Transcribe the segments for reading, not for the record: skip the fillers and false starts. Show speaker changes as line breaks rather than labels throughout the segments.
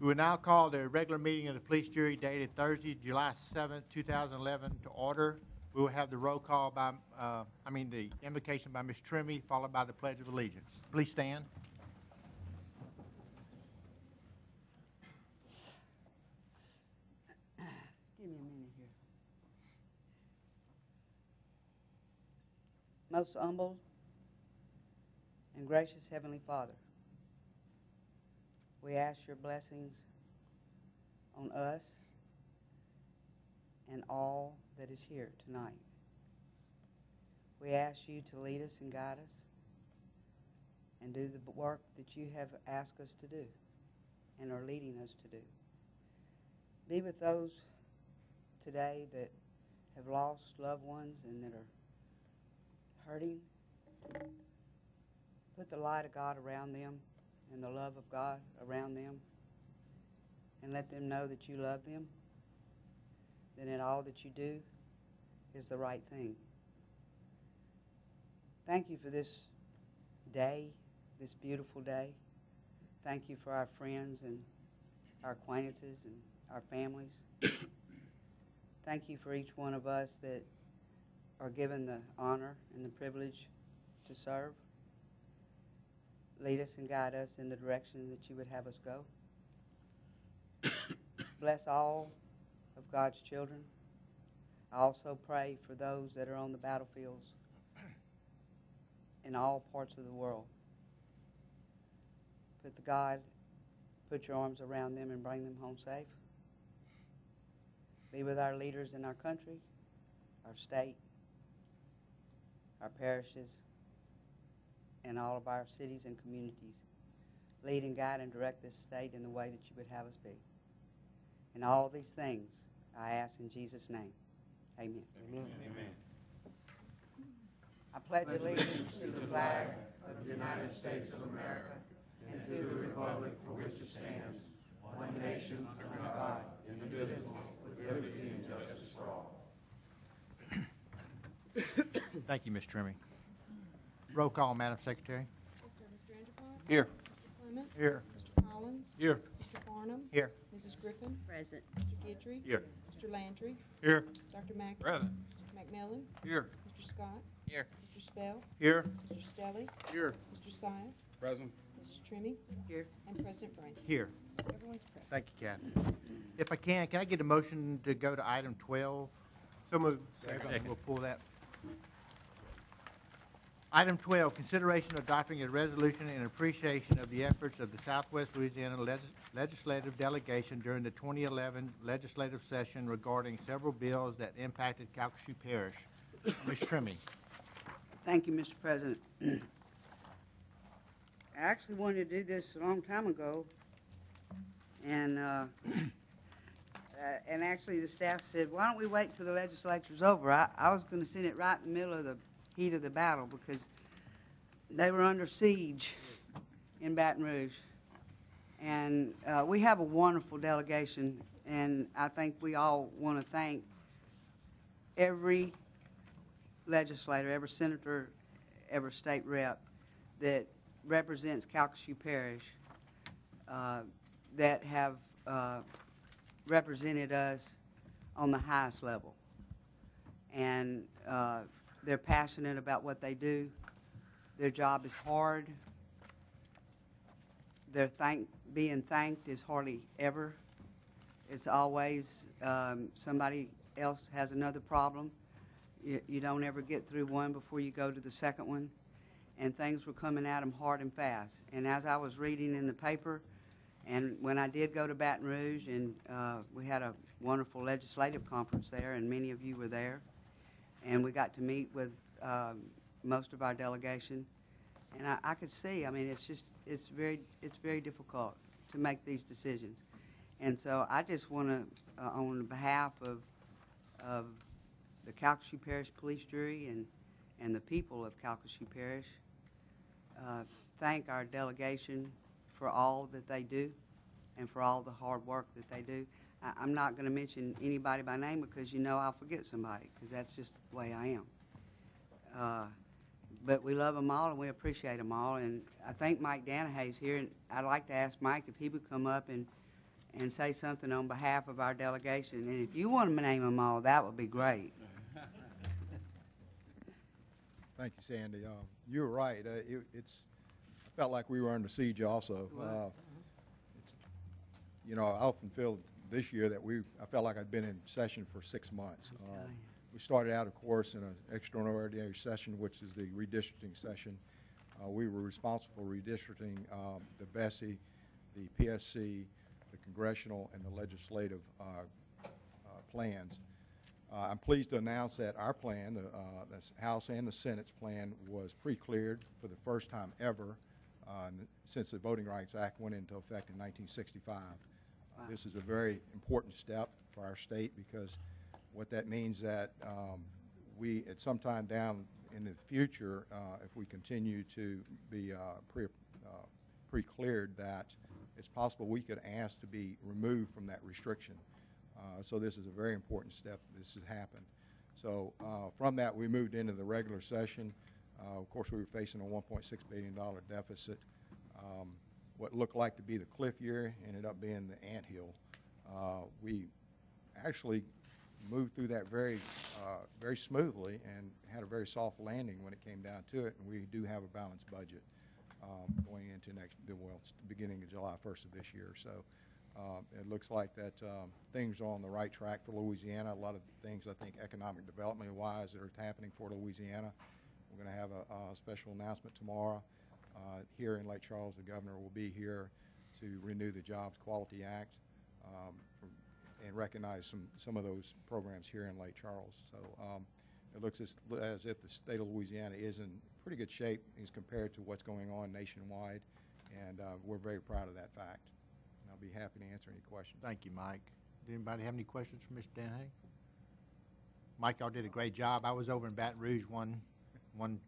We will now call the regular meeting of the police jury dated Thursday, July 7th, 2011 to order. We will have the roll call by, the invocation by Ms. Trimmy, followed by the Pledge of Allegiance. Please stand.
Give me a minute here. Most humble and gracious Heavenly Father, we ask your blessings on us and all that is here tonight. We ask you to lead us and guide us and do the work that you have asked us to do and are leading us to do. Be with those today that have lost loved ones and that are hurting. Put the light of God around them and the love of God around them, and let them know that you love them, that all that you do is the right thing. Thank you for this day, this beautiful day. Thank you for our friends and our acquaintances and our families. Thank you for each one of us that are given the honor and the privilege to serve. Lead us and guide us in the direction that you would have us go. Bless all of God's children. I also pray for those that are on the battlefields in all parts of the world. Put your arms around them and bring them home safe. Be with our leaders in our country, our state, our parishes, and all of our cities and communities. Lead and guide and direct this state in the way that you would have us be. And all these things I ask in Jesus' name. Amen.
Amen. Amen.
I pledge allegiance to the flag of the United States of America and to the republic for which it stands, one nation under God, indivisible, with liberty and justice for all.
Thank you, Ms. Trimmy. Roll call, Madam Secretary.
Yes, sir. Mr. Anderson?
Here.
Mr. Clement?
Here.
Mr. Collins?
Here.
Mr. Farnham?
Here.
Mrs. Griffin?
Present.
Mr. Guidry?
Here.
Mr. Landry?
Here.
Dr. Mackey?
Present.
Mr. McMillan?
Here.
Mr. Scott?
Here.
Mr. Spell?
Here.
Mr. Stelly?
Here.
Mr. Sias?
Present.
Mrs. Trimmy?
Here.
And President Brand.
Here.
Everyone's present.
Thank you, Kathy. If I can I get a motion to go to item 12?
So moved.
We'll pull that. Item 12, consideration of adopting a resolution in appreciation of the efforts of the Southwest Louisiana Legislative Delegation during the 2011 legislative session regarding several bills that impacted Calcasieu Parish. Ms. Trimmy.
Thank you, Mr. President. I actually wanted to do this a long time ago, and actually the staff said, why don't we wait till the legislature's over? I was going to send it right in the middle of the heat of the battle because they were under siege in Baton Rouge. And we have a wonderful delegation, and I think we all want to thank every legislator, every senator, every state rep that represents Calcasieu Parish that have represented us on the highest level. And they're passionate about what they do. Their job is hard. Their being thanked is hardly ever. It's always somebody else has another problem. You don't ever get through one before you go to the second one. And things were coming at them hard and fast. And as I was reading in the paper, and when I did go to Baton Rouge, and we had a wonderful legislative conference there, and many of you were there, and we got to meet with most of our delegation, and I could see, I mean, it's very difficult to make these decisions. And so I just want to, on behalf of the Calcasieu Parish Police Jury and the people of Calcasieu Parish, thank our delegation for all that they do and for all the hard work that they do. I'm not going to mention anybody by name because you know I'll forget somebody because that's just the way I am. But we love them all and we appreciate them all. And I think Mike Danahy's here, and I'd like to ask Mike if he would come up and and say something on behalf of our delegation. And if you want to name them all, that would be great.
Thank you, Sandy. You were right. I felt like we were under siege also. You know, I often feel this year that I felt like I'd been in session for 6 months. We started out, of course, in an extraordinary session, which is the redistricting session. We were responsible for redistricting the BESI, the PSC, the congressional, and the legislative plans. I'm pleased to announce that our plan, the House and the Senate's plan, was pre-cleared for the first time ever since the Voting Rights Act went into effect in 1965. This is a very important step for our state because what that means that we, at some time down in the future, if we continue to be pre-cleared, that it's possible we could ask to be removed from that restriction. So this is a very important step. This has happened. So from that, we moved into the regular session. Of course, we were facing a $1.6 billion deficit. What looked like to be the cliff year ended up being the anthill. We actually moved through that very smoothly and had a very soft landing when it came down to it, and we do have a balanced budget going into beginning of July 1st of this year. So it looks like that things are on the right track for Louisiana. A lot of things, I think, economic development-wise that are happening for Louisiana. We're going to have a special announcement tomorrow here in Lake Charles. The governor will be here to renew the Jobs Quality Act and recognize some of those programs here in Lake Charles. So it looks as if the state of Louisiana is in pretty good shape as compared to what's going on nationwide, and we're very proud of that fact. And I'll be happy to answer any questions.
Thank you, Mike. Does anybody have any questions for Mr. Dennehy? Mike, y'all did a great job. I was over in Baton Rouge one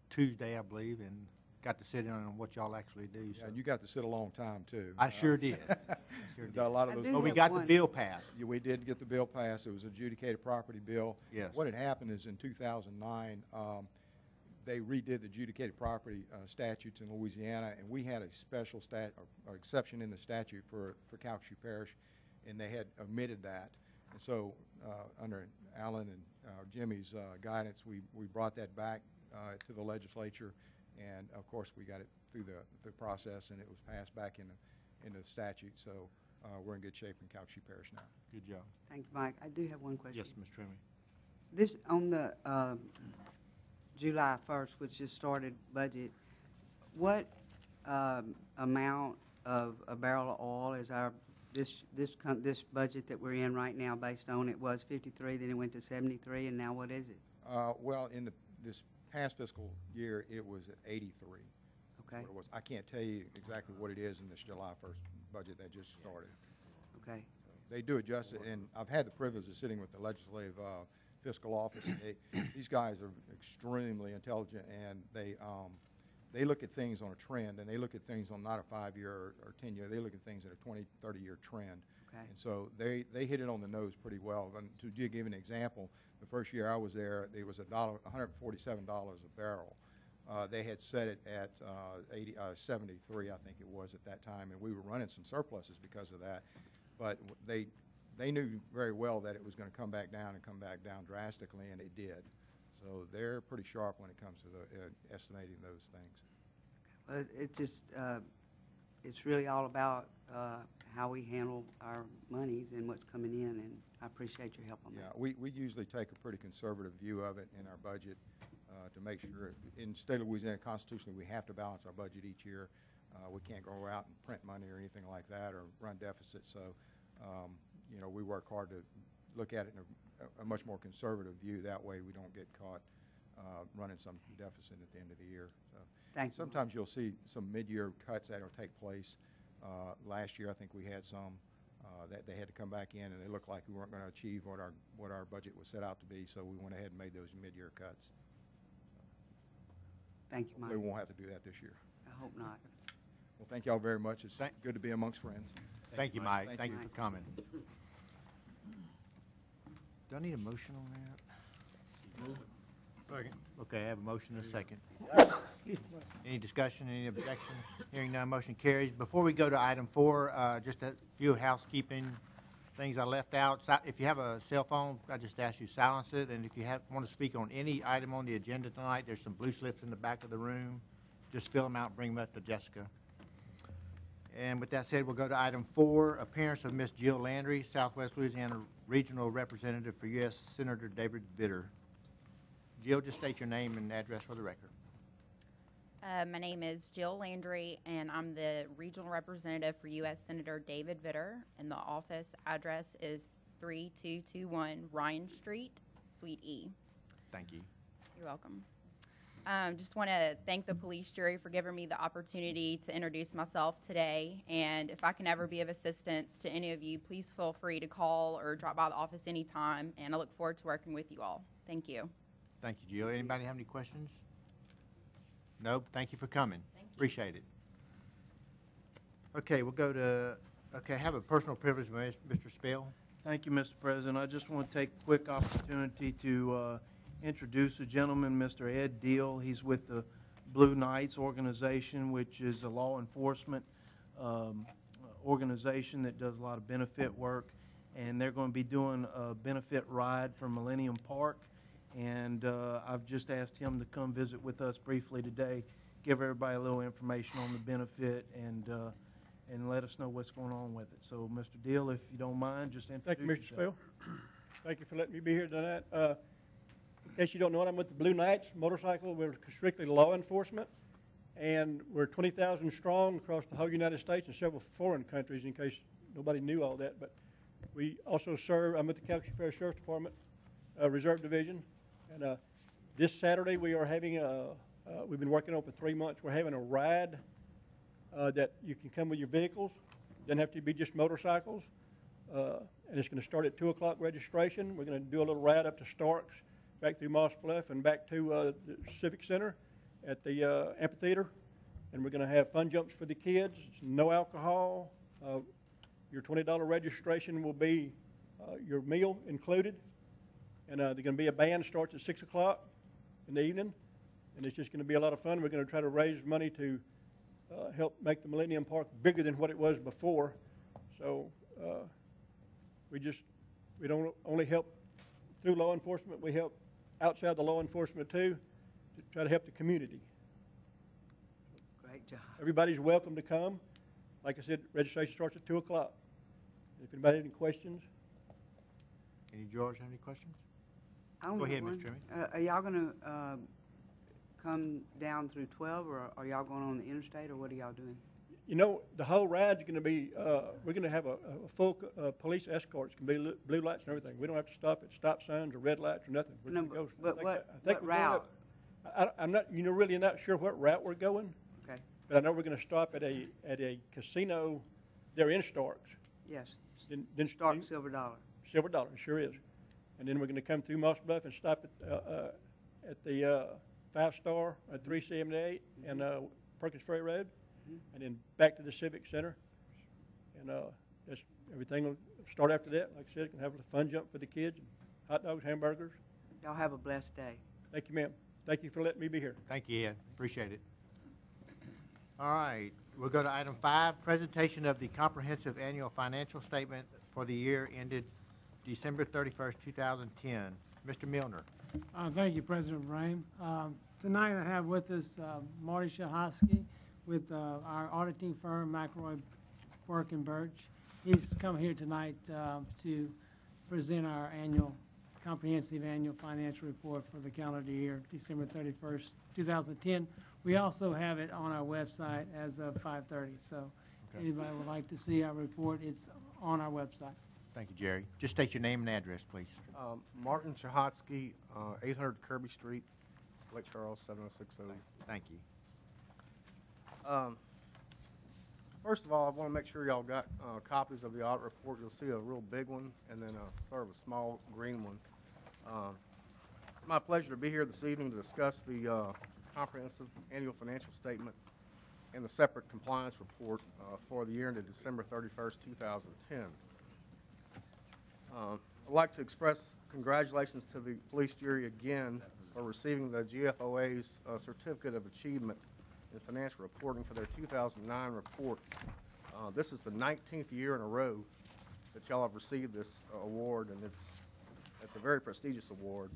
Tuesday, I believe, and got to sit in on what y'all actually do.
Yeah,
So.
and you got to sit a long time, too.
I sure did. I sure did.
A lot of
I
those.
do
But we
have
got
one.
the bill passed.
Yeah, we did get the bill passed. It was an adjudicated property bill.
Yes.
What had happened is in 2009, they redid the adjudicated property statutes in Louisiana, and we had a special or exception in the statute for Calcasieu Parish, and they had omitted that. And so under Alan and Jimmy's guidance, we brought that back to the legislature, and of course we got it through the process, and it was passed back in the statute. So we're in good shape in Calcasieu Parish now.
Good job.
Thank you, Mike. I do have one question.
Yes, Ms. Trimmy.
This, on the July 1st, which just started budget, what amount of a barrel of oil is this budget that we're in right now based on? It was 53, then it went to 73, and now what is it?
Well, in this past fiscal year, it was at 83.
Okay,
What it was. I can't tell you exactly what it is in this July 1st budget that just started.
okay.
They do adjust it, and I've had the privilege of sitting with the legislative fiscal office. And these guys are extremely intelligent, and they look at things on a trend, and they look at things on not a 5-year or 10-year. They look at things in a 20, 30-year trend.
Okay.
And so they hit it on the nose pretty well. And to give an example, the first year I was there, it was $147 a barrel. They had set it at 73, I think it was at that time, and we were running some surpluses because of that. But they knew very well that it was going to come back down and come back down drastically, and it did. So they're pretty sharp when it comes to estimating those things.
Well, it just, it's really all about how we handle our monies and what's coming in, and I appreciate your help on
Yeah,
that.
we usually take a pretty conservative view of it in our budget to make sure, in the state of Louisiana, constitutionally, we have to balance our budget each year. We can't go out and print money or anything like that or run deficits. So, you know, we work hard to look at it in a much more conservative view. That way we don't get caught running some deficit at the end of the year. So
Thank you.
sometimes you'll see some mid-year cuts that will take place. Last year, I think we had some that they had to come back in, and they looked like we weren't going to achieve what our budget was set out to be, so we went ahead and made those mid-year cuts.
Thank you, Mike.
We won't have to do that this year.
I hope not.
Well, thank you all very much. It's good to be amongst friends.
Thank you, Mike.
Thank
Thank you
you.
for coming. Do I need a motion on that? Okay, I have a motion and a second. Any discussion, any objection? Hearing none, motion carries. Before we go to item 4, just a few housekeeping things I left out. If you have a cell phone, I just ask you silence it, and if you want to speak on any item on the agenda tonight, there's some blue slips in the back of the room. Just fill them out, bring them up to Jessica. And with that said, we'll go to item 4, appearance of Miss Jill Landry, Southwest Louisiana Regional Representative for U.S. Senator David Vitter. Jill, just state your name and address for the record.
My name is Jill Landry, and I'm the regional representative for U.S. Senator David Vitter, and the office address is 3221 Ryan Street, Suite E.
Thank you.
You're welcome. Just want to thank the police jury for giving me the opportunity to introduce myself today, and if I can ever be of assistance to any of you, please feel free to call or drop by the office anytime, and I look forward to working with you all. Thank you.
Thank you, Jill. Anybody have any questions? No, thank you for coming.
Thank you.
Appreciate it. Okay, we'll go to, I have a personal privilege, Mr. Spell.
Thank you, Mr. President. I just want to take a quick opportunity to introduce a gentleman, Mr. Ed Deal. He's with the Blue Knights organization, which is a law enforcement organization that does a lot of benefit work. And they're going to be doing a benefit ride for Millennium Park. And I've just asked him to come visit with us briefly today, give everybody a little information on the benefit, and let us know what's going on with it. So, Mr. Deal, if you don't mind, just introduce
Thank you, Mr.
yourself.
Spell. Thank you for letting me be here tonight. In case you don't know it, I'm with the Blue Knights motorcycle. We're strictly law enforcement, and we're 20,000 strong across the whole United States and several foreign countries, in case nobody knew all that. But we also serve, I'm with the Calhoun Parish Sheriff's Department Reserve Division, and this Saturday we are having we've been working on for 3 months. We're having a ride that you can come with your vehicles. Doesn't have to be just motorcycles. And it's going to start at 2 o'clock registration. We're going to do a little ride up to Starks, back through Moss Bluff, and back to the Civic Center at the amphitheater. And we're going to have fun jumps for the kids. It's no alcohol. Your $20 registration will be your meal included. And there's going to be a band starts at 6 o'clock in the evening. And it's just going to be a lot of fun. We're going to try to raise money to help make the Millennium Park bigger than what it was before. So we don't only help through law enforcement, we help outside the law enforcement too, to try to help the community.
Great job.
Everybody's welcome to come. Like I said, registration starts at 2 o'clock. If anybody has any questions.
Any George have any questions?
I don't
Go
have
ahead,
one.
Ms. Trimmy.
Are y'all going to come down through 12, or are y'all going on the interstate, or what are y'all doing?
You know, the whole ride's going to be, we're going to have a full police escort. It's going to be blue lights and everything. We don't have to stop at stop signs or red lights or nothing. We're
No,
gonna go-
but
I
what
think we're going
route?
I'm not, really not sure what route we're going,
Okay,
but I know we're going to stop at a casino there in Starks.
yes.
Then
Stark Silver Dollar.
Silver Dollar, sure is. And then we're going to come through Moss Bluff and stop at the 5-star at 378 and Perkins Ferry Road, and then back to the Civic Center. And that's, everything will start after that. Like I said, can have a fun jump for the kids, hot dogs, hamburgers.
Y'all have a blessed day.
Thank you, ma'am. Thank you for letting me be here.
Thank you, Ed. Appreciate it. All right, we'll go to item 5, presentation of the comprehensive annual financial statement for the year ended December 31st, 2010. Mr. Milner.
Thank you, President Brame. Tonight I have with us Marty Shahosky with our auditing firm, McElroy, Burke and Birch. He's come here tonight to present our comprehensive annual financial report for the calendar year, December 31st, 2010. We also have it on our website as of 5:30, so anybody would like to see our report, it's on our website.
Thank you, Jerry. Just state your name and address, please.
Martin Chahotsky, 800 Kirby Street, Lake Charles, 70600.
Thank you.
First of all, I want to make sure y'all got copies of the audit report. You'll see a real big one and then sort of a small green one. It's my pleasure to be here this evening to discuss the comprehensive annual financial statement and the separate compliance report for the year ended December 31st, 2010. I'd like to express congratulations to the police jury again are receiving the GFOA's Certificate of Achievement in Financial Reporting for their 2009 report. This is the 19th year in a row that y'all have received this award, and it's a very prestigious award.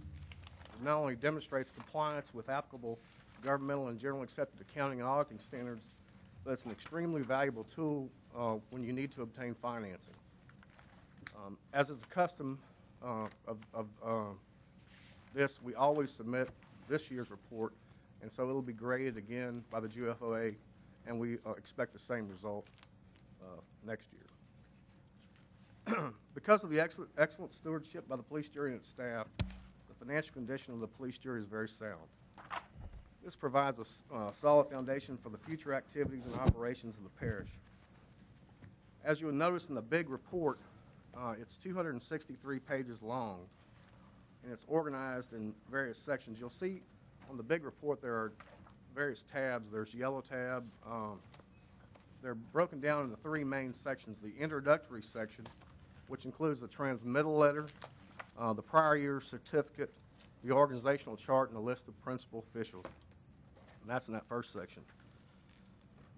It not only demonstrates compliance with applicable governmental and generally accepted accounting and auditing standards, but it's an extremely valuable tool when you need to obtain financing. As is the custom of this, we always submit this year's report, and so it'll be graded again by the GFOA, and we expect the same result next year. Because of the excellent stewardship by the police jury and its staff, the financial condition of the police jury is very sound. This provides a solid foundation for the future activities and operations of the parish. As you will notice in the big report, it's 263 pages long, and it's organized in various sections. You'll see on the big report there are various tabs. There's yellow tab. They're broken down into three main sections. The introductory section, which includes the transmittal letter, the prior year's certificate, the organizational chart, and a list of principal officials. And that's in that first section.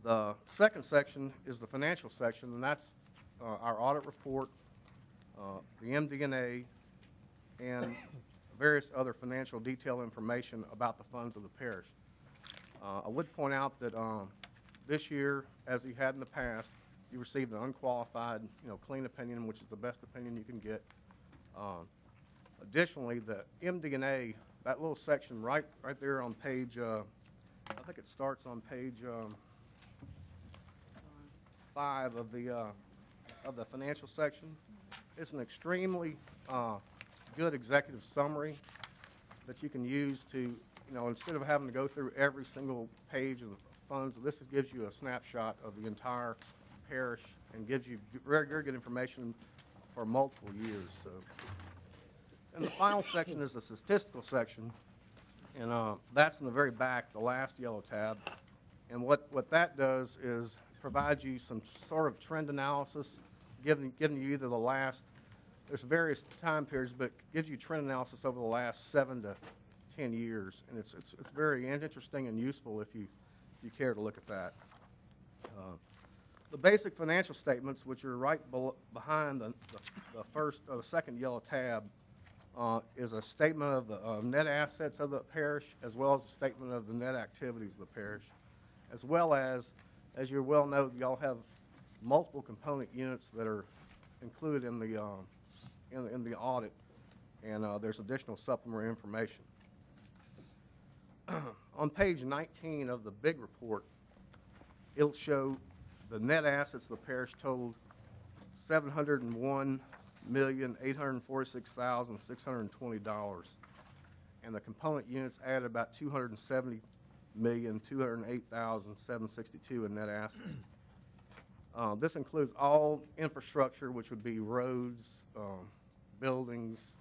The second section is the financial section, and that's our audit report, the MD&A, and various other financial detail information about the funds of the parish. I would point out that this year, as you had in the past, you received an unqualified, clean opinion, which is the best opinion you can get. Additionally, the MD&A, that little section right there on page, I think it starts on page 5 of the financial section. It's an extremely good executive summary that you can use to, instead of having to go through every single page of the funds, this gives you a snapshot of the entire parish and gives you very, very good information for multiple years. So, and the final section is the statistical section, and that's in the very back, the last yellow tab. And what that does is provide you some sort of trend analysis, giving you either the last, there's various time periods, but it gives you trend analysis over the last 7 to 10 years. And it's very interesting and useful if you care to look at that. The basic financial statements, which are right behind the second yellow tab, is a statement of the net assets of the parish, as well as a statement of the net activities of the parish, as well as you well know, y'all have multiple component units that are included in the audit, and there's additional supplementary information. On page 19 of the big report, it'll show the net assets of the parish totaled $701,846,620, and the component units added about $270,208,762 in net assets. This includes all infrastructure, which would be roads, buildings,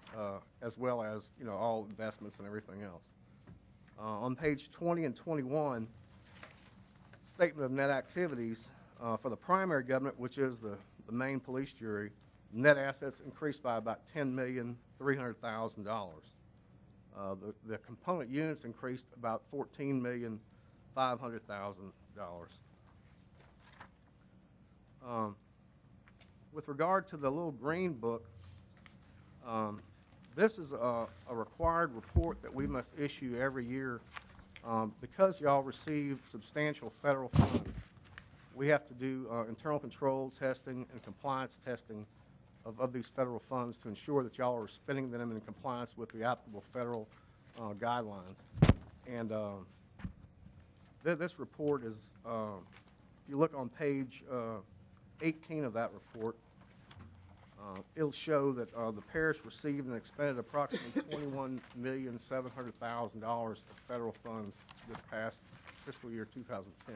as well as all investments and everything else. On page 20 and 21, statement of net activities for the primary government, which is the main police jury, net assets increased by about $10,300,000. The component units increased about $14,500,000. With regard to the little green book, this is a required report that we must issue every year because y'all receive substantial federal funds. We have to do internal control testing and compliance testing of these federal funds to ensure that y'all are spending them in compliance with the applicable federal guidelines. And this report is, if you look on page 18 of that report, it'll show that the parish received and expended approximately $21,700,000 of federal funds this past fiscal year 2010.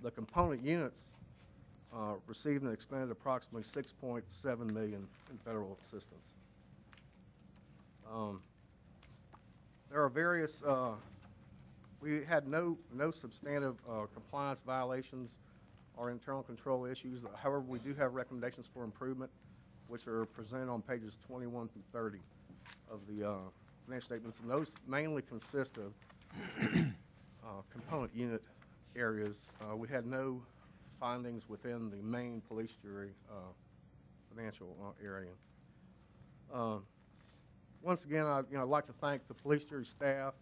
The component units received and expended approximately $6.7 million in federal assistance. There are various, we had no substantive compliance violations or internal control issues. However, we do have recommendations for improvement, which are presented on pages 21 through 30 of the financial statements, and those mainly consist of component unit areas. We had no findings within the main police jury financial area. Once again, I'd like to thank the police jury staff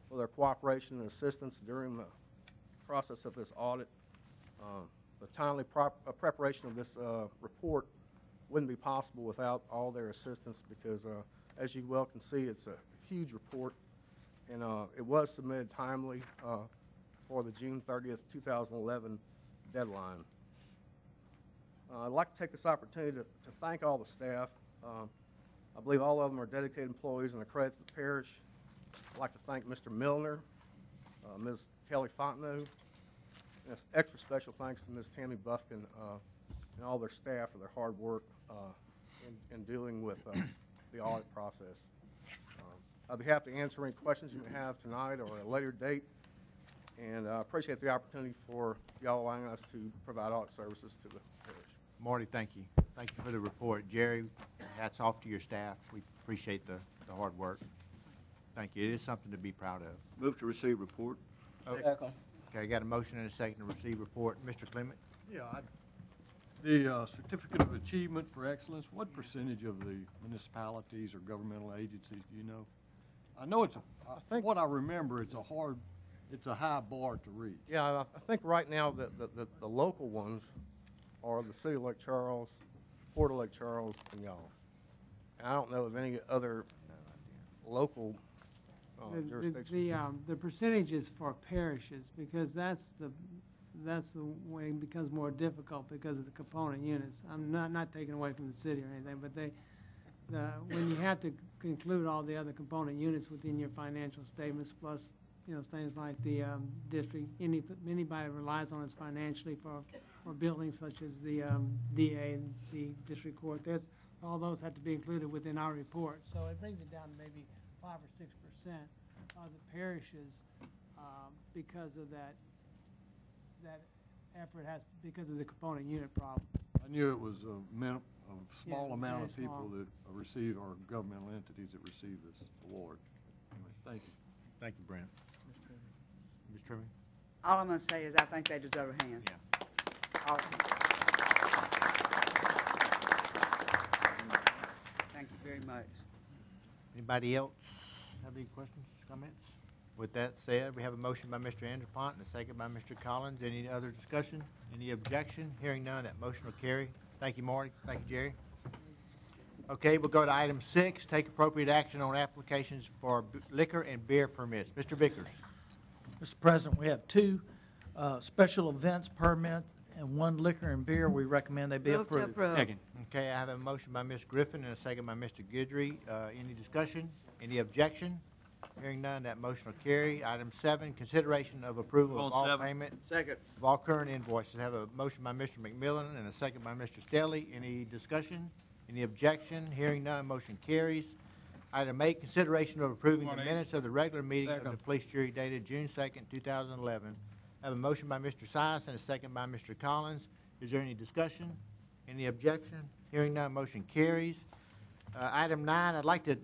for their cooperation and assistance during the process of this audit. The timely preparation of this report wouldn't be possible without all their assistance because, as you well can see, it's a huge report, and it was submitted timely for the June 30th, 2011 deadline. I'd like to take this opportunity to thank all the staff. I believe all of them are dedicated employees and a credit to the parish. I'd like to thank Mr. Milner, Ms. Kelly Fontenot, and extra special thanks to Ms. Tammy Buffkin and all their staff for their hard work in dealing with the audit process. I'd be happy to answer any questions you may have tonight or at a later date, and I appreciate the opportunity for y'all allowing us to provide audit services to the parish.
Marty, thank you. Thank you for the report. Jerry, hats off to your staff. We appreciate the hard work. Thank you. It is something to be proud of.
Move to receive report.
Okay, I got a motion and a second to receive report. Mr. Clement?
Yeah, the Certificate of Achievement for Excellence, what percentage of the municipalities or governmental agencies do you know? I know what I remember, it's a high bar to reach.
Yeah, I think right now the local ones are the City of Lake Charles, Port of Lake Charles, and y'all. And I don't know of any other local jurisdictions.
The percentages for parishes, because that's the way it becomes more difficult because of the component units. I'm not taking away from the city or anything, but when you have to include all the other component units within your financial statements, plus things like the district, anybody relies on us financially for buildings such as the DA and the district court. All those have to be included within our report. So it brings it down to maybe 5 or 6% of the parishes because of that effort because of the component unit problem.
I knew it was a small
it's
amount
very
of people
small.
that receive, or governmental entities that receive this award. Anyway, thank you.
Thank you, Brent. Ms. Trimming?
All I'm going to say is I think they deserve a hand.
Yeah.
All of them. Thank you very much.
Anybody else have any questions, comments? With that said, we have a motion by Mr. Anderpont and a second by Mr. Collins. Any other discussion? Any objection? Hearing none, that motion will carry. Thank you, Marty. Thank you, Jerry. Okay, we'll go to item 6, take appropriate action on applications for liquor and beer permits. Mr. Vickers.
Mr. President, we have 2 special events permits and 1 liquor and beer. We recommend they be
Move to
approved.
approve.
Second.
Okay, I have a motion by Ms. Griffin and a second by Mr. Guidry. Any discussion? Any objection? Hearing none, that motion will carry. Item 7, consideration of approval of all payment of all current invoices. I have a motion by Mr. McMillan and a second by Mr. Stelly. Any discussion? Any objection? Hearing none, motion carries. Item 8, consideration of approving the minutes of the regular meeting of the police jury dated June 2nd, 2011. I have a motion by Mr. Sias and a second by Mr. Collins. Is there any discussion? Any objection? Hearing none, motion carries. Item 9, I'd like to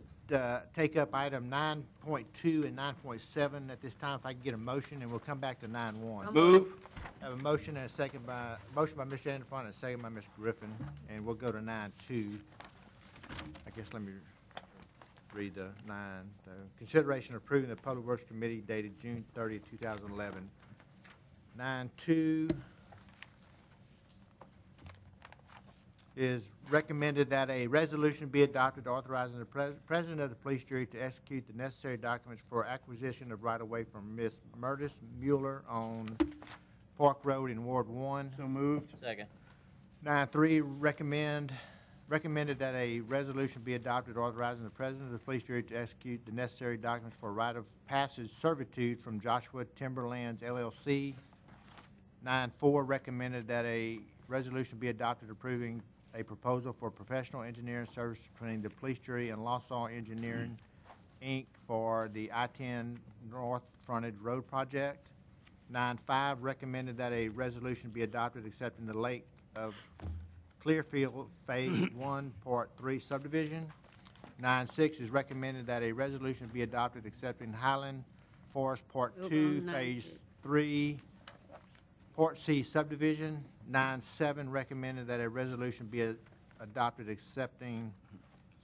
take up item 9.2 and 9.7 at this time, if I can get a motion, and we'll come back to 9.1.
Move.
I have a motion and a motion by Mr. Anderson and a second by Ms. Griffin, and we'll go to 9.2. I guess let me read the 9. Consideration of approving the Public Works Committee dated June 30, 2011. 9.2 is recommended that a resolution be adopted authorizing the president of the police jury to execute the necessary documents for acquisition of right-of-way from Ms. Murtis Mueller on Park Road in Ward 1.
So moved.
Second.
9.3 recommended that a resolution be adopted authorizing the president of the police jury to execute the necessary documents for right of passage servitude from Joshua Timberlands LLC. 9.4 recommended that a resolution be adopted approving a proposal for professional engineering service between the police jury and Lawsaw Engineering, Inc. for the I-10 North Frontage Road Project. 9.5 recommended that a resolution be adopted accepting the Lake of Clearfield Phase 1, Part 3 subdivision. 9.6 is recommended that a resolution be adopted accepting Highland Forest Part
Hold
2,
on,
Phase
9.6.
3, Port C subdivision. 9.7 recommended that a resolution be adopted accepting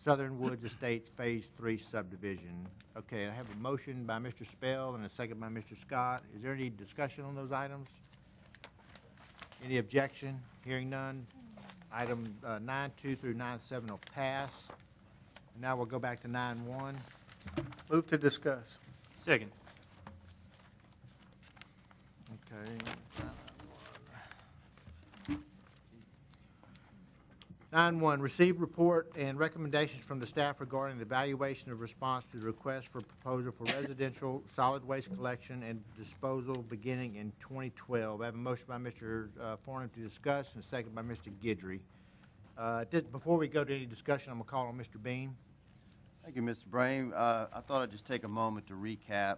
Southern Woods Estates Phase 3 subdivision. Okay, I have a motion by Mr. Spell and a second by Mr. Scott. Is there any discussion on those items? Any objection? Hearing none. Item 9.2 through 9.7 will pass. Now we'll go back to 9.1.
Move to discuss.
Second.
Okay. 9.1, receive report and recommendations from the staff regarding the evaluation of response to the request for proposal for residential solid waste collection and disposal beginning in 2012. I have a motion by Mr. Farnham to discuss and a second by Mr. Guidry. Before we go to any discussion, I'm going to call on Mr. Beam.
Thank you, Mr. Brame. I thought I'd just take a moment to recap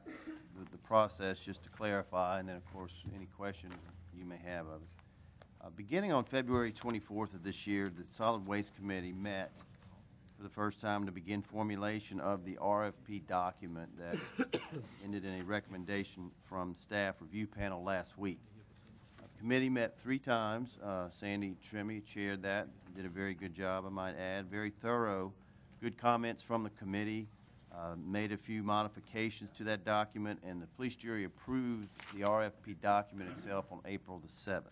the process, just to clarify, and then, of course, any questions you may have of it. Beginning on February 24th of this year, the Solid Waste Committee met for the first time to begin formulation of the RFP document that ended in a recommendation from staff review panel last week. The committee met 3 times. Sandy Trimmy chaired that, did a very good job, I might add. Very thorough, good comments from the committee, made a few modifications to that document, and the police jury approved the RFP document itself on April the 7th.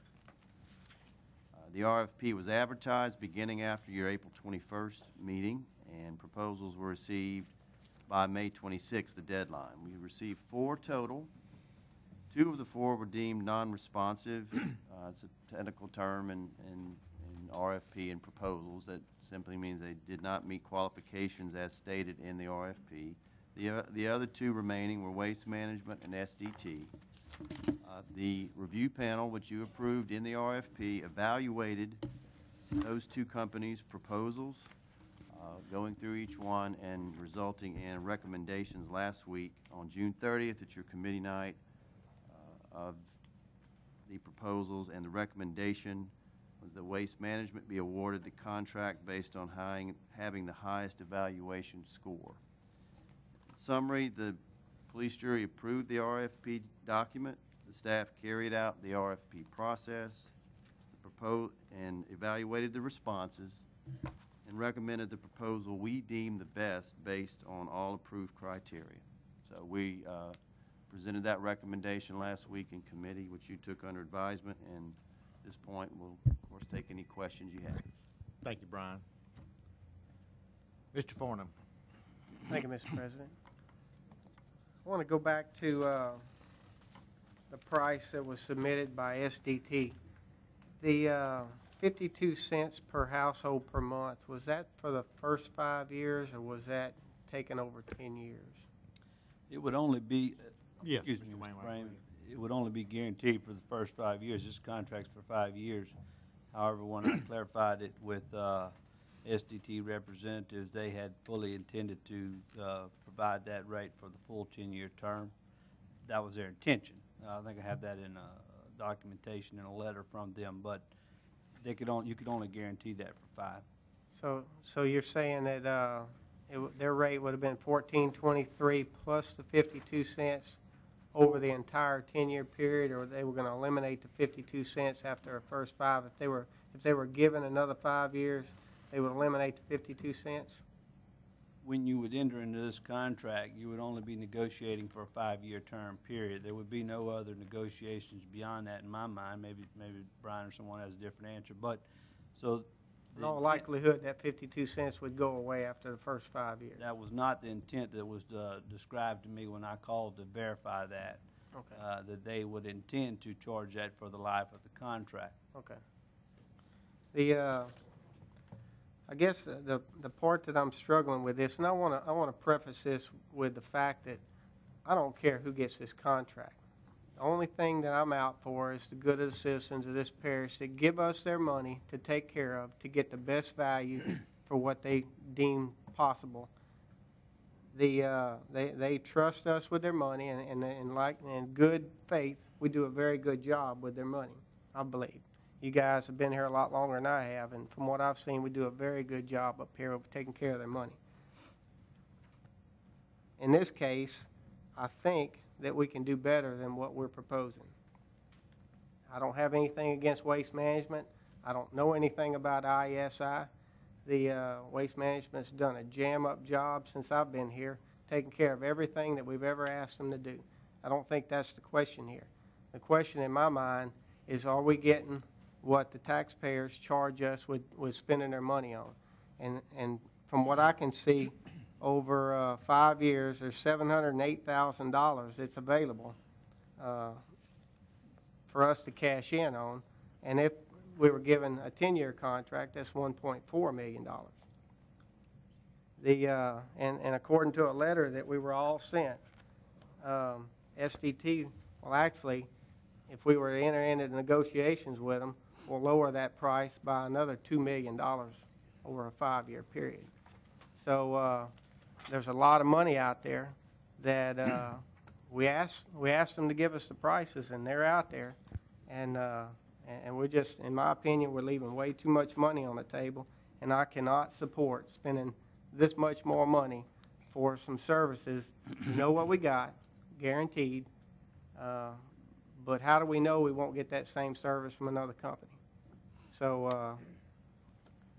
The RFP was advertised beginning after your April 21st meeting, and proposals were received by May 26th, the deadline. We received 4 total. 2 of the 4 were deemed non-responsive. It's a technical term in RFP and proposals that simply means they did not meet qualifications as stated in the RFP. The other 2 remaining were Waste Management and SDT. The review panel, which you approved in the RFP, evaluated those 2 companies' proposals, going through each one and resulting in recommendations last week on June 30th at your committee night of the proposals, and the recommendation was that Waste Management be awarded the contract based on having the highest evaluation score. In summary, the police jury approved the RFP document. The staff carried out the RFP process, and evaluated the responses, and recommended the proposal we deemed the best based on all approved criteria. So we presented that recommendation last week in committee, which you took under advisement, and at this point we'll, of course, take any questions you have.
Thank you, Brian. Mr. Farnham.
Thank you, Mr. President. I want to go back to the price that was submitted by SDT. The 52 cents per household per month, was that for the first 5 years, or was that taken over 10 years?
It would only be,
Yes,
excuse
Mr.
me,
Wainwright,
Mr. Brame,
please.
it would only be guaranteed for the first 5 years. This contract's for 5 years. However, when I clarified it with SDT representatives, they had fully intended to provide that rate for the full 10-year term. That was their intention. I think I have that in documentation in a letter from them, but they could you could only guarantee that for 5.
So you're saying that their rate would have been $14.23 plus the 52 cents over the entire 10-year period, or they were going to eliminate the 52 cents after the first 5? If they were given another 5 years, they would eliminate the 52 cents?
When you would enter into this contract, you would only be negotiating for a 5-year term period. There would be no other negotiations beyond that in my mind. Maybe Brian or someone has a different answer. But so
In all likelihood, that 52 cents would go away after the first 5 years.
that was not the intent that was described to me when I called to verify that.
Okay.
That they would intend to charge that for the life of the contract.
Okay. I guess the part that I'm struggling with this, and I want to preface this with the fact that I don't care who gets this contract. The only thing that I'm out for is the good of the citizens of this parish that give us their money to take care of, to get the best value for what they deem possible. They trust us with their money, and in good faith, we do a very good job with their money, I believe. You guys have been here a lot longer than I have, and from what I've seen, we do a very good job up here of taking care of their money. in this case, I think that we can do better than what we're proposing. I don't have anything against Waste Management. I don't know anything about IESI. The Waste Management's done a jam-up job since I've been here, taking care of everything that we've ever asked them to do. I don't think that's the question here. The question in my mind is, are we getting what the taxpayers charge us with spending their money on? And from what I can see, over 5 years, there's $708,000 that's available for us to cash in on. And if we were given a 10-year contract, that's $1.4 million. And according to a letter that we were all sent, SDT will actually, if we were to enter into negotiations with them, will lower that price by another $2 million over a 5-year period. So there's a lot of money out there that we asked them to give us the prices, and they're out there. And we're just, in my opinion, we're leaving way too much money on the table, and I cannot support spending this much more money for some services. You know what we got, guaranteed, but how do we know we won't get that same service from another company? So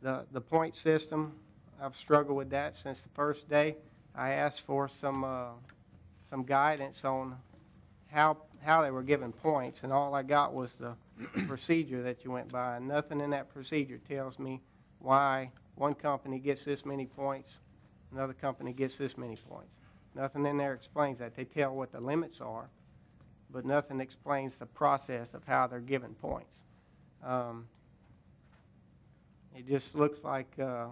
the point system, I've struggled with that since the first day. I asked for some guidance on how they were given points, and all I got was the procedure that you went by, and nothing in that procedure tells me why one company gets this many points, another company gets this many points. Nothing in there explains that. They tell what the limits are, but nothing explains the process of how they're given points. It just looks like the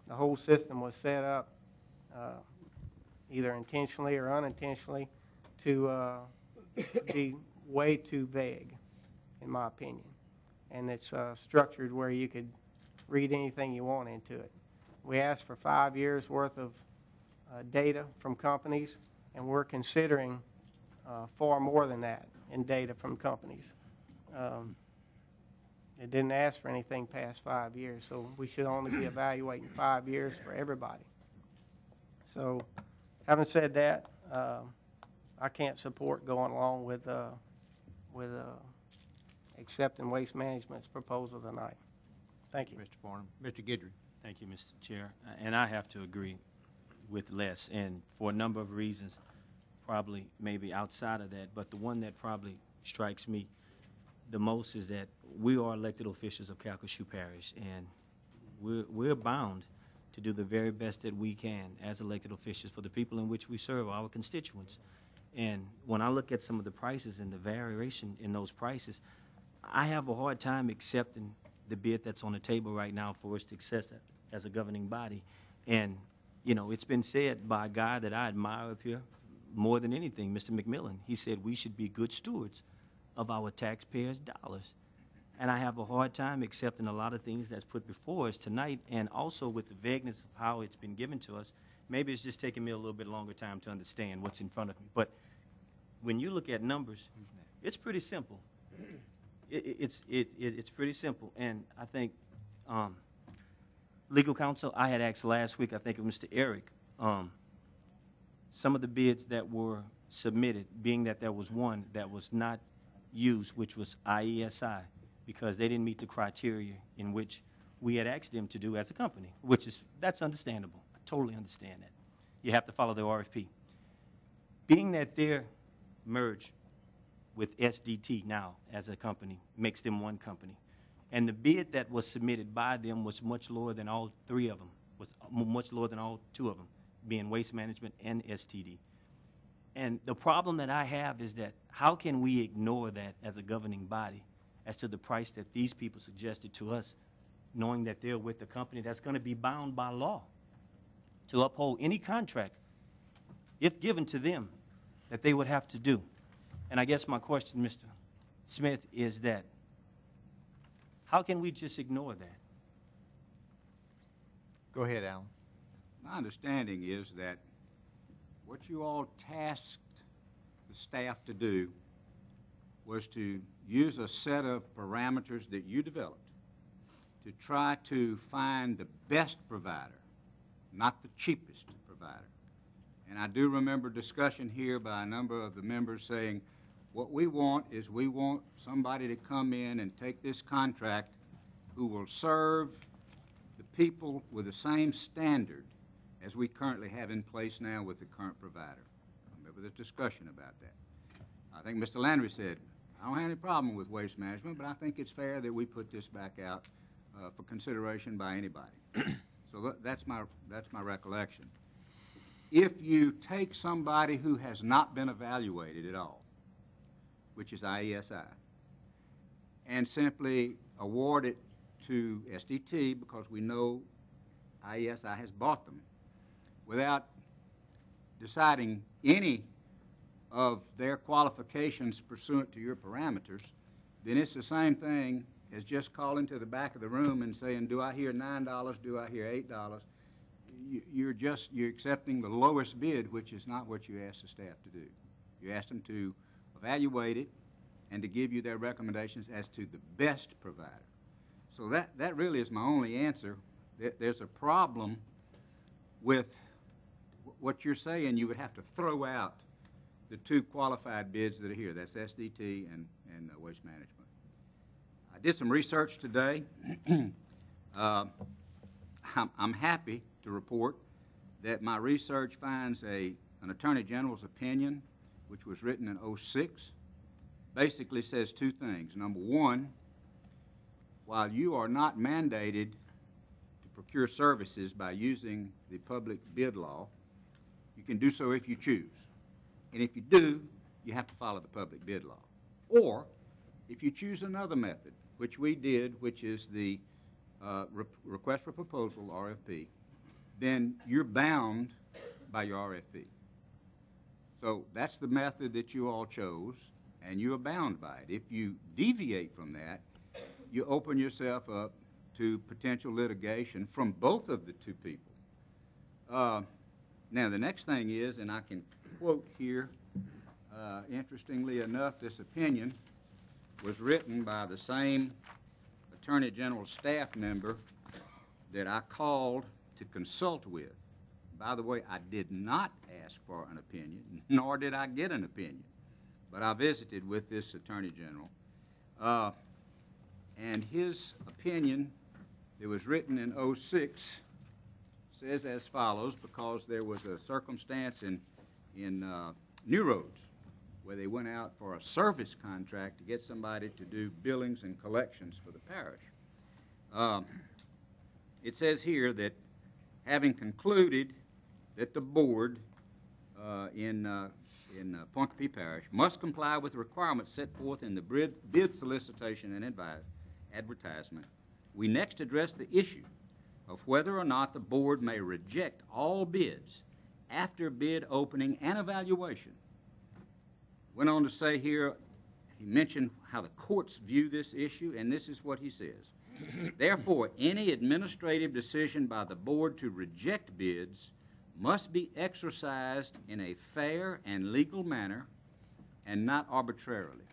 whole system was set up either intentionally or unintentionally to be way too vague, in my opinion. And it's structured where you could read anything you want into it. We asked for 5 years' worth of data from companies, and we're considering far more than that in data from companies. It didn't ask for anything past 5 years, so we should only be evaluating 5 years for everybody. So, having said that, I can't support going along with accepting Waste Management's proposal tonight. Thank you.
Mr. Farnham. Mr. Guidry.
Thank you, Mr. Chair. And I have to agree with Les, and for a number of reasons, probably maybe outside of that, but the one that probably strikes me the most is that we are elected officials of Calcasieu Parish, and we're bound to do the very best that we can as elected officials for the people in which we serve, our constituents. And when I look at some of the prices and the variation in those prices, I have a hard time accepting the bid that's on the table right now for us to access it as a governing body. And, you know, it's been said by a guy that I admire up here more than anything, Mr. McMillan. He said we should be good stewards of our taxpayers' dollars. And I have a hard time accepting a lot of things that's put before us tonight, and also with the vagueness of how it's been given to us. Maybe it's just taking me a little bit longer time to understand what's in front of me. But when you look at numbers, it's pretty simple. It's pretty simple. And I think legal counsel, I had asked last week, I think of Mr. Eric, some of the bids that were submitted, being that there was one that was not used, which was IESI, because they didn't meet the criteria in which we had asked them to do as a company, that's understandable. I totally understand that. You have to follow the RFP. Being that they're merged with SDT now as a company makes them one company. And the bid that was submitted by them was much lower than all three of them, was much lower than all two of them, being Waste Management and STD. And the problem that I have is that how can we ignore that as a governing body as to the price that these people suggested to us, knowing that they're with a company that's going to be bound by law to uphold any contract, if given to them, that they would have to do. And I guess my question, Mr. Smith, is that how can we just ignore that?
Go ahead, Alan.
My understanding is that what you all tasked the staff to do was to use a set of parameters that you developed to try to find the best provider, not the cheapest provider. And I do remember discussion here by a number of the members saying, what we want is we want somebody to come in and take this contract who will serve the people with the same standard as we currently have in place now with the current provider. Remember the discussion about that. I think Mr. Landry said, I don't have any problem with waste management, but I think it's fair that we put this back out for consideration by anybody. So that's my recollection. If you take somebody who has not been evaluated at all, which is IESI, and simply award it to SDT because we know IESI has bought them, without deciding any of their qualifications pursuant to your parameters, then it's the same thing as just calling to the back of the room and saying, do I hear $9, do I hear $8? You're accepting the lowest bid, which is not what you asked the staff to do. You asked them to evaluate it and to give you their recommendations as to the best provider. So that really is my only answer. There's a problem with what you're saying. You would have to throw out the two qualified bids that are here. That's SDT and Waste Management. I did some research today. I'm happy to report that my research finds an Attorney General's opinion, which was written in '06, basically says two things. Number one, while you are not mandated to procure services by using the public bid law, you can do so if you choose. And if you do, you have to follow the public bid law. Or if you choose another method, which we did, which is the request for proposal, RFP, then you're bound by your RFP. So that's the method that you all chose, and you are bound by it. If you deviate from that, you open yourself up to potential litigation from both of the two people. Now, the next thing is, and I can quote here, interestingly enough, this opinion was written by the same Attorney General staff member that I called to consult with. By the way, I did not ask for an opinion, nor did I get an opinion, but I visited with this Attorney General. And his opinion that was written in '06 says as follows, because there was a circumstance in New Roads where they went out for a service contract to get somebody to do billings and collections for the parish. It says here that having concluded that the board in Pontcopee Parish must comply with the requirements set forth in the bid solicitation and advertisement, we next address the issue of whether or not the board may reject all bids after bid opening and evaluation. Went on to say here, he mentioned how the courts view this issue, and this is what he says. Therefore, any administrative decision by the board to reject bids must be exercised in a fair and legal manner and not arbitrarily.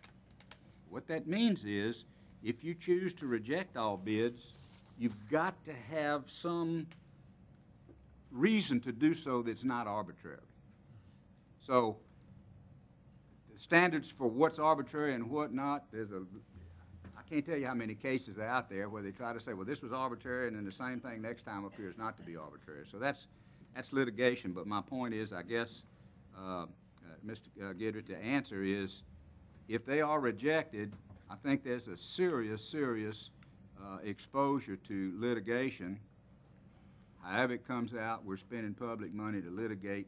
What that means is, if you choose to reject all bids, you've got to have some reason to do so that's not arbitrary. So, the standards for what's arbitrary and what not, I can't tell you how many cases are out there where they try to say, well, this was arbitrary, and then the same thing next time appears not to be arbitrary. So that's litigation, but my point is, I guess, Mr. Guidry, to answer is, if they are rejected, I think there's a serious exposure to litigation. However it comes out, we're spending public money to litigate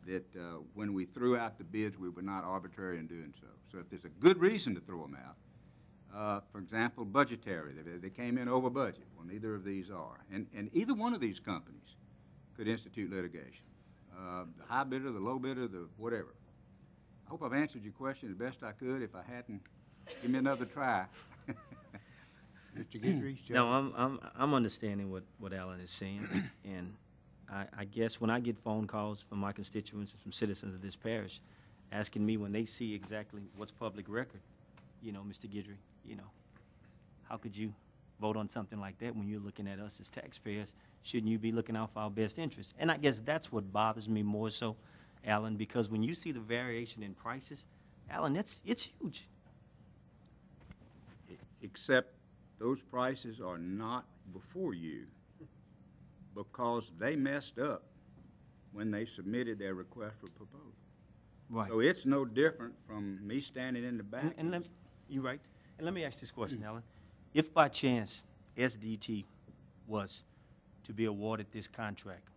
that when we threw out the bids, we were not arbitrary in doing so. So if there's a good reason to throw them out, for example, budgetary, they came in over budget. Well, neither of these are. And either one of these companies could institute litigation. The high bidder, the low bidder, the whatever. I hope I've answered your question as best I could. If I hadn't, give me another try.
Mr. Guidry?
No, I'm understanding what Alan is saying, and I guess when I get phone calls from my constituents and from citizens of this parish asking me when they see exactly what's public record, Mr. Guidry, how could you vote on something like that when you're looking at us as taxpayers? Shouldn't you be looking out for our best interest? And I guess that's what bothers me more so Alan, because when you see the variation in prices, Alan, it's huge.
Except those prices are not before you because they messed up when they submitted their request for proposal.
Right.
So it's no different from me standing in the back.
You're right. And let me ask this question, Alan. If by chance SDT was to be awarded this contract,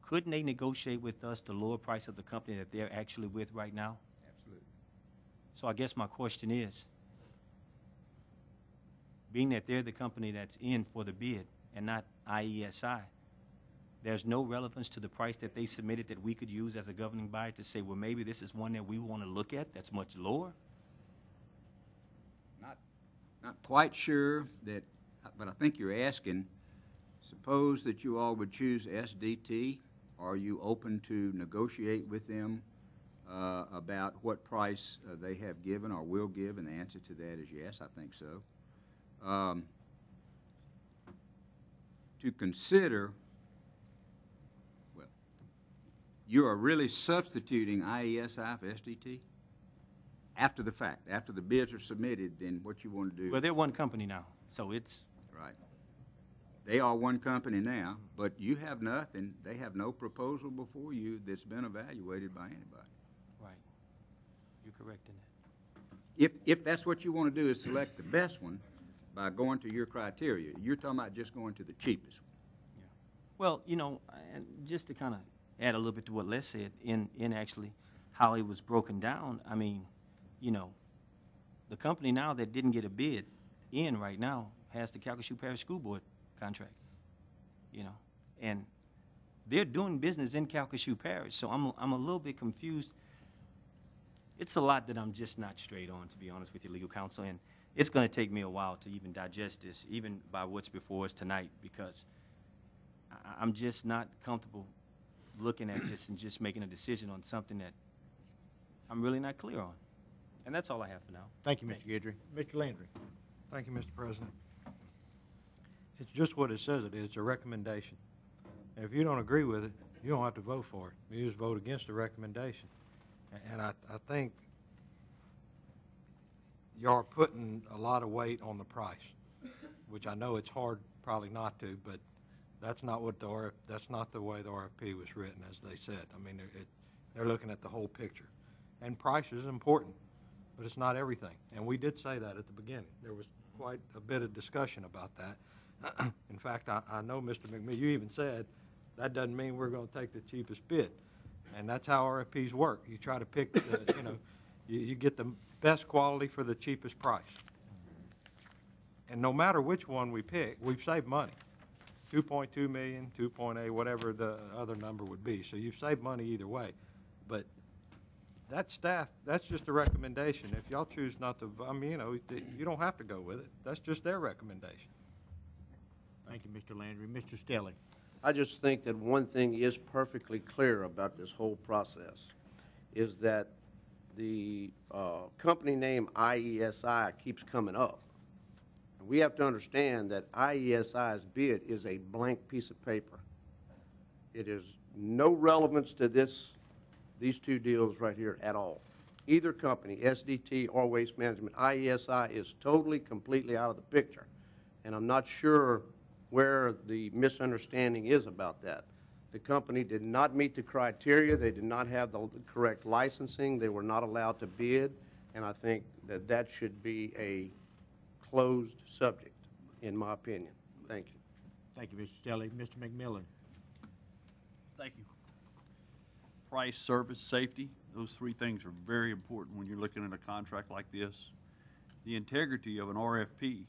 couldn't they negotiate with us the lower price of the company that they're actually with right now?
Absolutely.
So I guess my question is, being that they're the company that's in for the bid and not IESI, there's no relevance to the price that they submitted that we could use as a governing body to say, well, maybe this is one that we want to look at that's much lower?
Not quite sure that, but I think you're asking, suppose that you all would choose SDT, are you open to negotiate with them about what price they have given or will give? And the answer to that is yes, I think so. To consider, well, you are really substituting IESI for SDT? After the fact, after the bids are submitted, then what you want to do?
Well, they're one company now, so it's...
Right. They are one company now, but you have nothing, they have no proposal before you that's been evaluated by anybody.
Right. You're correct in that.
If that's what you want to do is select the best one by going to your criteria, you're talking about just going to the cheapest one.
Yeah. Well, you know, and just to kind of add a little bit to what Les said, in actually how it was broken down, I mean, you know, the company now that didn't get a bid in right now has the Calcasieu Parish School Board contract, you know, and they're doing business in Calcasieu Parish, so I'm a little bit confused. It's a lot that I'm just not straight on, to be honest with you, legal counsel, and it's going to take me a while to even digest this, even by what's before us tonight, because I'm just not comfortable looking at this and just making a decision on something that I'm really not clear on. And that's all I have for now.
Thank you, Mr. Guidry. Mr. Landry.
Thank you, Mr. President. It's just what it says it is, it's a recommendation. And if you don't agree with it, you don't have to vote for it. You just vote against the recommendation. And I think you're putting a lot of weight on the price, which I know it's hard probably not to, but that's not what that's not the way the RFP was written, as they said. I mean, they're looking at the whole picture. And price is important, but it's not everything. And we did say that at the beginning. There was quite a bit of discussion about that. In fact, I know, Mr. McMillan, you even said that doesn't mean we're going to take the cheapest bid. And that's how RFPs work. You try to pick, you know, you get the best quality for the cheapest price. And no matter which one we pick, we've saved money. 2.2 million, 2.8, whatever the other number would be. So you've saved money either way. But that staff, that's just a recommendation. If y'all choose not to, I mean, you know, you don't have to go with it. That's just their recommendation.
Thank you, Mr. Landry. Mr. Stelling.
I just think that one thing is perfectly clear about this whole process is that the company name IESI keeps coming up. And we have to understand that IESI's bid is a blank piece of paper. It is no relevance to these two deals right here at all. Either company, SDT or Waste Management, IESI is totally, completely out of the picture. And I'm not sure where the misunderstanding is about that. The company did not meet the criteria. They did not have the correct licensing. They were not allowed to bid. And I think that that should be a closed subject, in my opinion. Thank you.
Thank you, Mr. Stelling. Mr. McMillan.
Thank you. Price, service, safety, those three things are very important when you're looking at a contract like this. The integrity of an RFP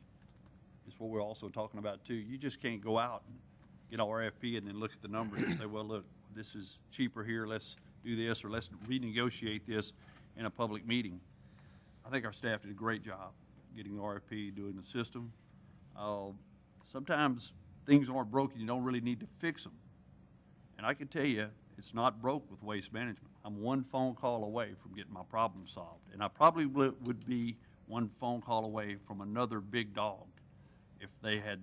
is what we're also talking about too. You just can't go out and get an RFP and then look at the numbers and say, well, look, this is cheaper here, let's do this, or let's renegotiate this in a public meeting. I think our staff did a great job getting the RFP, doing the system. Sometimes things aren't broken, you don't really need to fix them. And I can tell you, it's not broke with Waste Management. I'm one phone call away from getting my problem solved. And I probably would be one phone call away from another big dog if they had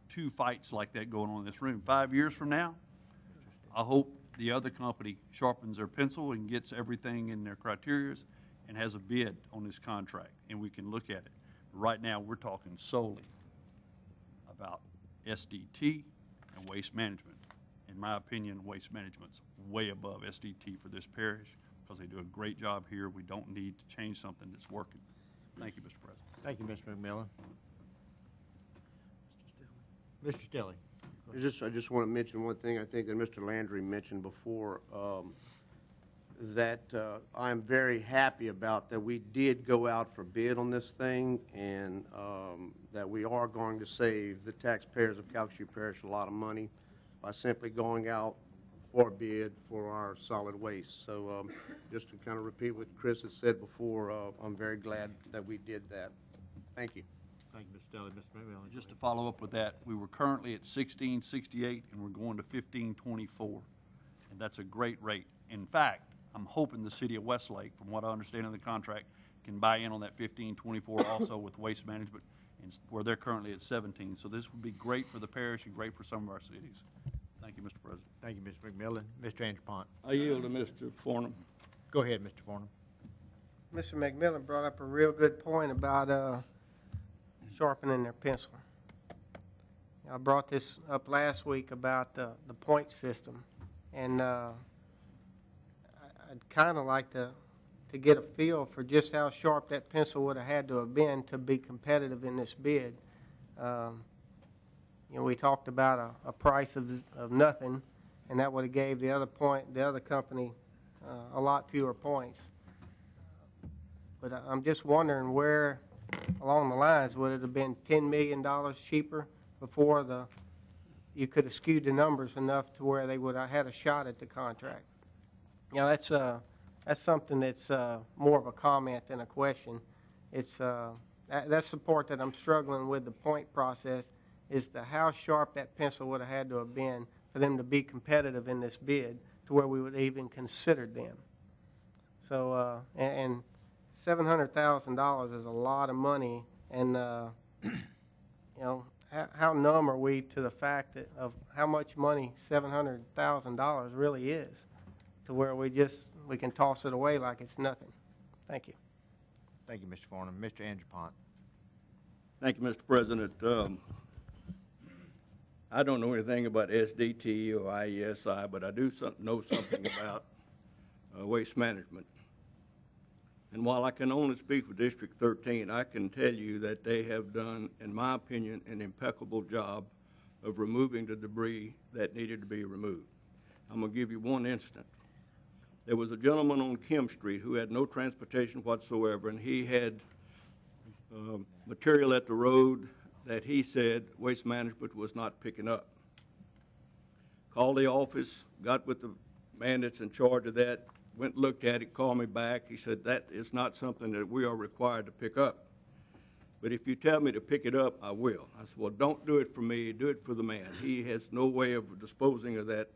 two fights like that going on in this room. 5 years from now, I hope the other company sharpens their pencil and gets everything in their criterias and has a bid on this contract, and we can look at it. Right now, we're talking solely about SDT and waste management. In my opinion, waste management's way above SDT for this parish because they do a great job here. We don't need to change something that's working. Thank you, Mr. President.
Thank you, Mr. McMillan. Mr. Stelly.
I just want to mention one thing I think that Mr. Landry mentioned before, that I'm very happy about that we did go out for bid on this thing, and that we are going to save the taxpayers of Calcasieu Parish a lot of money by simply going out for a bid for our solid waste. So just to kind of repeat what Chris has said before, I'm very glad that we did that. Thank you.
Thank you, Mr. Stelly. Mr. McMillan.
Just to follow up with that, we were currently at 1668 and we're going to 1524, and that's a great rate. In fact, I'm hoping the city of Westlake, from what I understand in the contract, can buy in on that 1524 also with waste management, and where they're currently at 17. So this would be great for the parish and great for some of our cities. Thank you, Mr. President.
Thank you, Mr. McMillan. Mr. Anderpont.
I yield to Mr. Farnum.
Go ahead, Mr. Farnum.
Mr. McMillan brought up a real good point about sharpening their pencil. I brought this up last week about the point system, and I'd kind of like to get a feel for just how sharp that pencil would have had to have been to be competitive in this bid. You know, we talked about a price of nothing, and that would have gave the other company a lot fewer points. But I'm just wondering where along the lines would it have been $10 million cheaper before you could have skewed the numbers enough to where they would have had a shot at the contract. You know, that's something that's more of a comment than a question. It's that's the part that I'm struggling with the point process, is how sharp that pencil would have had to have been for them to be competitive in this bid to where we would even consider them. So, and $700,000 is a lot of money, and you know, how numb are we to the fact of how much money $700,000 really is, to where we can toss it away like it's nothing. Thank you.
Thank you, Mr. Farnum. Mr. Anderpont.
Thank you, Mr. President. I don't know anything about SDT or IESI, but I do know something about waste management. And while I can only speak for District 13, I can tell you that they have done, in my opinion, an impeccable job of removing the debris that needed to be removed. I'm going to give you one instance. There was a gentleman on Kim Street who had no transportation whatsoever, and he had material at the road that he said waste management was not picking up. Called the office, got with the man that's in charge of that, went and looked at it, called me back. He said, that is not something that we are required to pick up. But if you tell me to pick it up, I will. I said, well, don't do it for me, do it for the man. He has no way of disposing of that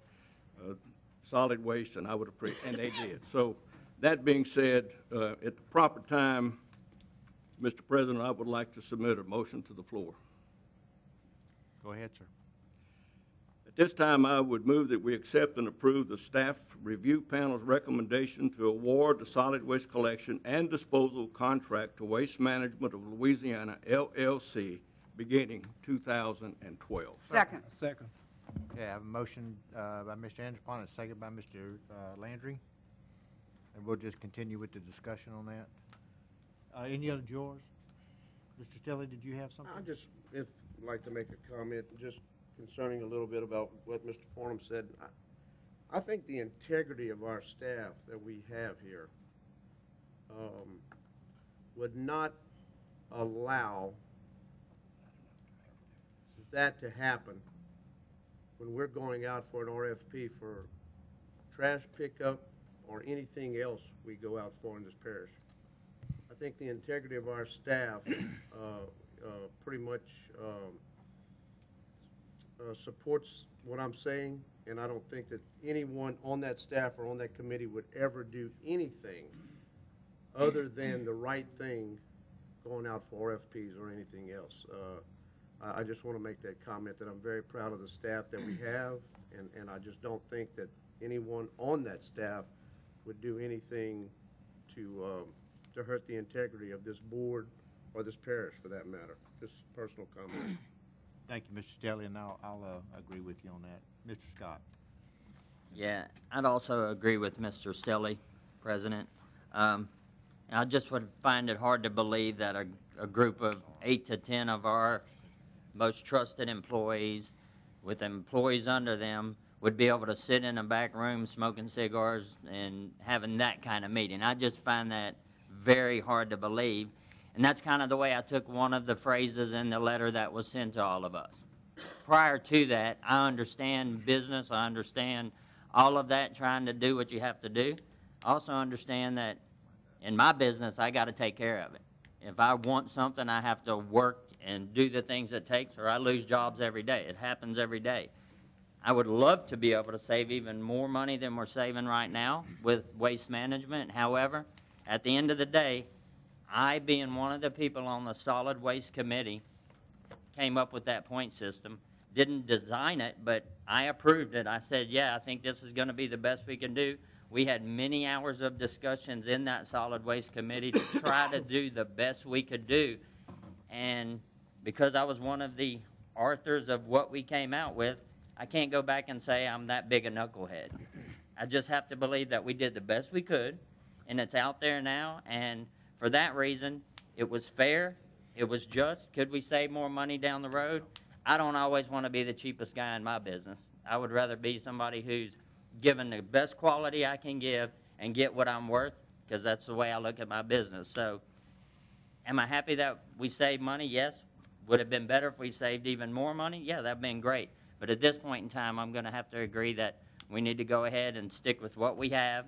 solid waste, and I would appreciate, and they did. So that being said, at the proper time, Mr. President, I would like to submit a motion to the floor.
Go ahead, sir.
At this time, I would move that we accept and approve the staff review panel's recommendation to award the solid waste collection and disposal contract to Waste Management of Louisiana, LLC, beginning 2012.
Second.
Second. Okay, I have a motion by Mr. Anderpont and a second by Mr. Landry. And we'll just continue with the discussion on that. Any other yours? Mr. Stelly, did you have something?
I just like to make a comment just concerning a little bit about what Mr. Farnum said. I think the integrity of our staff that we have here would not allow that to happen when we're going out for an RFP for trash pickup or anything else we go out for in this parish. I think the integrity of our staff pretty much supports what I'm saying, and I don't think that anyone on that staff or on that committee would ever do anything other than the right thing going out for RFPs or anything else. I just want to make that comment that I'm very proud of the staff that we have, and I just don't think that anyone on that staff would do anything to hurt the integrity of this board or this parish, for that matter. Just personal comment.
Thank you, Mr. Stelly, and I'll agree with you on that. Mr. Scott?
Yeah, I'd also agree with Mr. Stelly, President. I just would find it hard to believe that a group of 8 to 10 of our most trusted employees, with employees under them, would be able to sit in a back room smoking cigars and having that kind of meeting. I just find that very hard to believe. And that's kind of the way I took one of the phrases in the letter that was sent to all of us. Prior to that, I understand business, I understand all of that, trying to do what you have to do. I also understand that in my business, I got to take care of it. If I want something, I have to work and do the things it takes, or I lose jobs every day. It happens every day. I would love to be able to save even more money than we're saving right now with waste management. However, at the end of the day, I, being one of the people on the solid waste committee, came up with that point system. Didn't design it, but I approved it. I said, yeah, I think this is going to be the best we can do. We had many hours of discussions in that solid waste committee to try to do the best we could do. And because I was one of the authors of what we came out with, I can't go back and say I'm that big a knucklehead. I just have to believe that we did the best we could, and it's out there now. And for that reason, it was fair, it was just. Could we save more money down the road? I don't always want to be the cheapest guy in my business. I would rather be somebody who's given the best quality I can give and get what I'm worth, because that's the way I look at my business. So am I happy that we saved money? Yes. Would it have been better if we saved even more money? Yeah, that would have been great. But at this point in time, I'm going to have to agree that we need to go ahead and stick with what we have.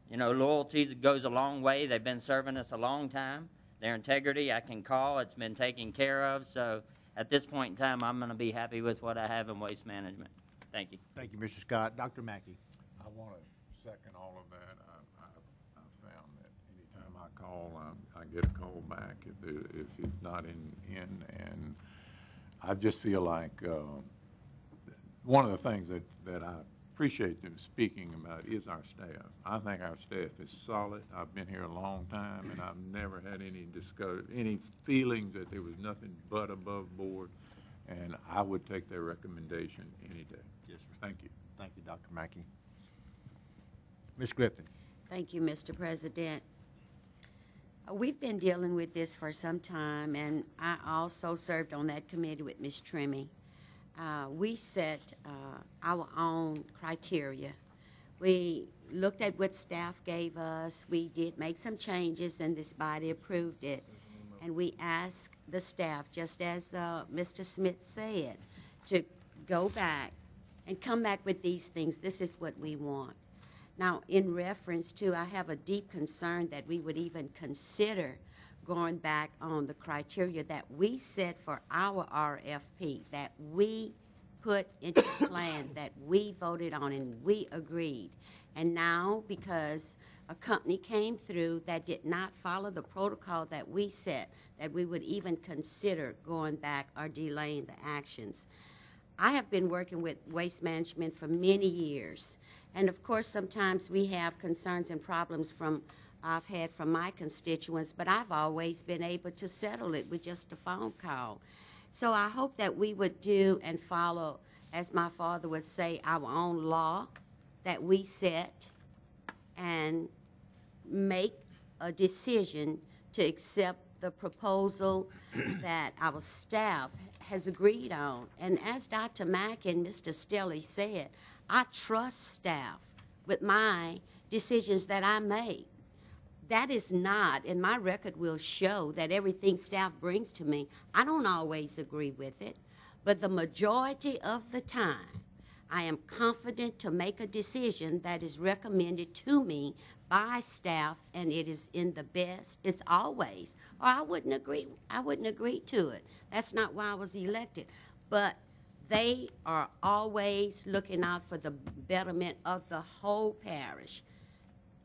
You know, loyalty goes a long way. They've been serving us a long time. Their integrity, I can call. It's been taken care of. So at this point in time, I'm going to be happy with what I have in waste management. Thank you.
Thank you, Mr. Scott. Dr. Mackey?
I want to second all of that. I found that anytime I call, I get a call back if it's not in, and I just feel like one of the things that I appreciate them speaking about is our staff. I think our staff is solid. I've been here a long time, and I've never had any feelings that there was nothing but above board, and I would take their recommendation any day.
Yes, sir.
Thank you.
Thank you, Dr. Mackey. Ms. Griffin?
Thank you, Mr. President. We've been dealing with this for some time, and I also served on that committee with Ms. Trimmy. We set our own criteria. We looked at what staff gave us. We did make some changes, and this body approved it. And we asked the staff, just as Mr. Smith said, to go back and come back with these things. This is what we want. Now, in reference to, I have a deep concern that we would even consider going back on the criteria that we set for our RFP, that we put into the plan, that we voted on and we agreed. And now, because a company came through that did not follow the protocol that we set, that we would even consider going back or delaying the actions. I have been working with waste management for many years. And of course, sometimes we have concerns and problems I've had from my constituents, but I've always been able to settle it with just a phone call. So I hope that we would do and follow, as my father would say, our own law that we set and make a decision to accept the proposal that our staff has agreed on. And as Dr. Mack and Mr. Stelly said, I trust staff with my decisions that I make. That is not, and my record will show that everything staff brings to me, I don't always agree with it, but the majority of the time, I am confident to make a decision that is recommended to me by staff, and it is in the best. It's always, or I wouldn't agree to it. That's not why I was elected. But they are always looking out for the betterment of the whole parish.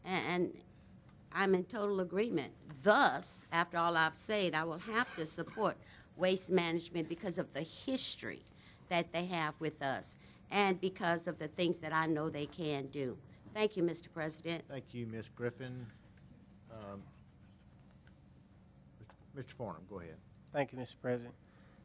And I'm in total agreement. Thus, after all I've said, I will have to support waste management because of the history that they have with us. and because of the things that I know they can do. Thank you, Mr. President.
Thank you, Ms. Griffin. Mr. Farnum, go ahead.
Thank you, Mr. President.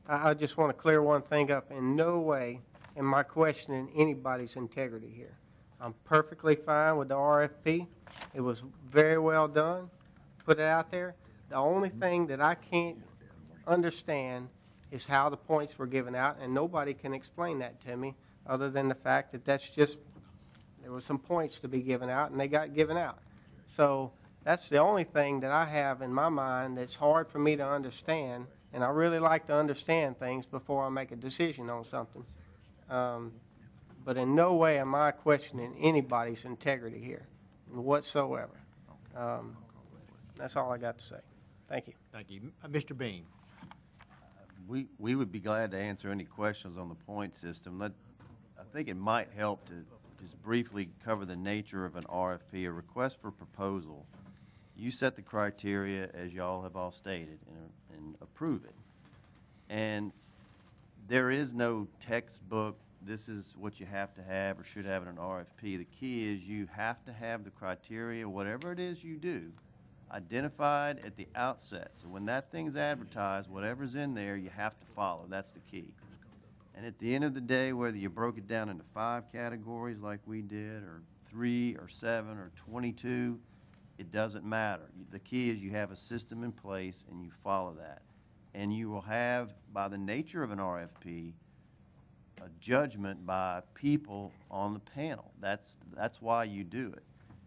I just want to clear one thing up. In no way am I questioning anybody's integrity here. I'm perfectly fine with the RFP. It was very well done. Put it out there. The only thing that I can't understand is how the points were given out, and nobody can explain that to me other than the fact that that's just, there were some points to be given out, and they got given out. So that's the only thing that I have in my mind that's hard for me to understand, and I really like to understand things before I make a decision on something. But in no way am I questioning anybody's integrity here whatsoever. That's all I got to say. Thank you.
Thank you. Mr. Bean.
We would be glad to answer any questions on the point system. I think it might help to just briefly cover the nature of an RFP, a request for proposal. You set the criteria, as y'all have all stated, and approve it. And there is no textbook, this is what you have to have or should have in an RFP. The key is you have to have the criteria, whatever it is you do, identified at the outset. So when that thing's advertised, whatever's in there, you have to follow. That's the key. And at the end of the day, whether you broke it down into 5 categories like we did, or 3 or 7 or 22, it doesn't matter. The key is you have a system in place and you follow that. And you will have, by the nature of an RFP, a judgment by people on the panel. That's why you do it.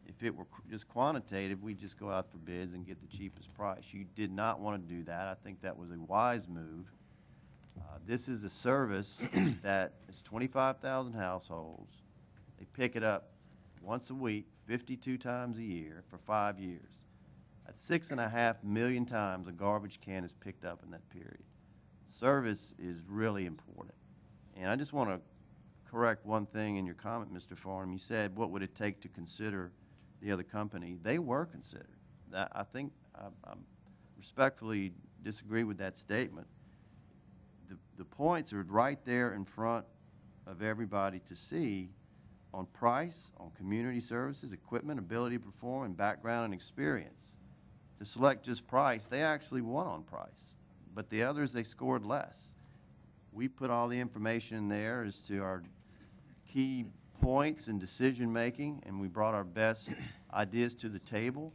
If it were just quantitative, we'd just go out for bids and get the cheapest price. You did not want to do that. I think that was a wise move. This is a service that is 25,000 households. They pick it up once a week, 52 times a year for 5 years. That's 6.5 million times a garbage can is picked up in that period. Service is really important. And I just want to correct one thing in your comment, Mr. Farnum. You said, what would it take to consider the other company? They were considered. I think I respectfully disagree with that statement. The points are right there in front of everybody to see on price, on community services, equipment, ability to perform, and background and experience. To select just price, they actually won on price, but the others, they scored less. We put all the information in there as to our key points in decision-making, and we brought our best ideas to the table,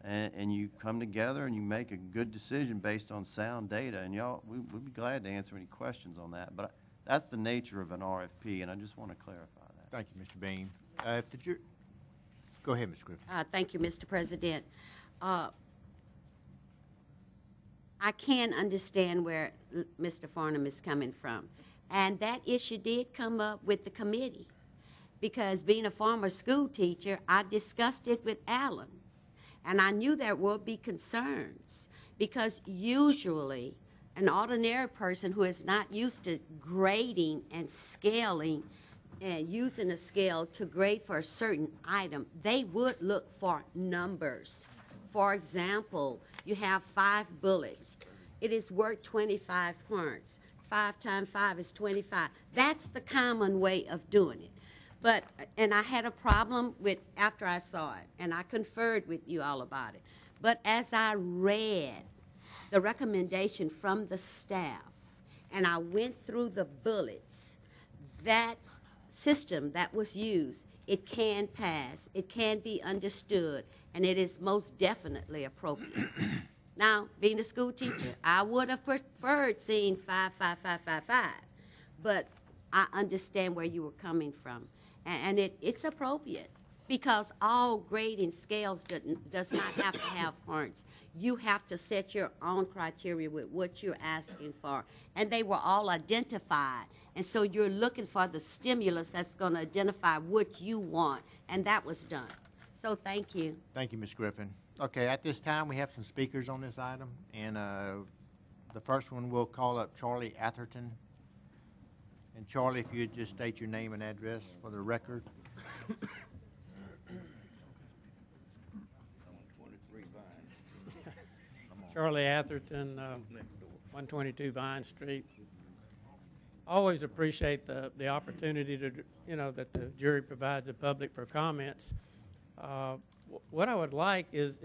and you come together and you make a good decision based on sound data, and y'all, we'd be glad to answer any questions on that, but that's the nature of an RFP, and I just want to clarify that.
Thank you, Mr. Bean. Go ahead, Ms. Griffin.
Thank you, Mr. President. I can understand where Mr. Farnum is coming from. And that issue did come up with the committee. Because being a former school teacher, I discussed it with Alan. And I knew there would be concerns. Because usually, an ordinary person who is not used to grading and scaling and using a scale to grade for a certain item, they would look for numbers. For example, you have 5 bullets. It is worth 25 points. 5 times 5 is 25. That's the common way of doing it. But, and I had a problem with, after I saw it, and I conferred with you all about it. But as I read the recommendation from the staff, and I went through the bullets, that system that was used, it can pass, it can be understood, and it is most definitely appropriate. Now, being a school teacher, I would have preferred seeing 5, 5, 5, 5, 5, but I understand where you were coming from, and it's appropriate because all grading scales does not have to have points. You have to set your own criteria with what you're asking for, and they were all identified. And so you're looking for the stimulus that's going to identify what you want, and that was done. So thank you.
Thank you, Ms. Griffin. Okay, at this time, we have some speakers on this item, and the first one, we'll call up Charlie Atherton. And Charlie, if you'd just state your name and address for the record.
Charlie Atherton, 122 Vine Street. always appreciate the opportunity to, that the jury provides the public for comments. What I would like is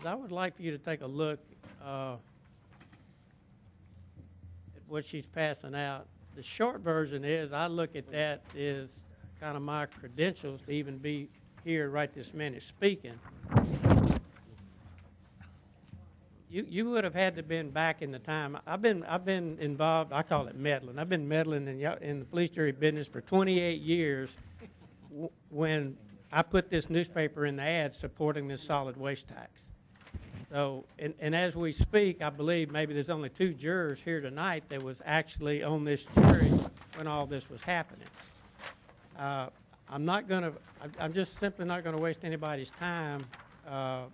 I would like for you to take a look at what she's passing out. The short version is I look at that as kind of my credentials to even be here right this minute speaking. You would have had to been back in the time. I've been involved. I call it meddling. I've been meddling in the police jury business for 28 years. When I put this newspaper in the ad supporting this solid waste tax. So, and as we speak, I believe maybe there's only 2 jurors here tonight that was actually on this jury when all this was happening. I'm just simply not going to waste anybody's time to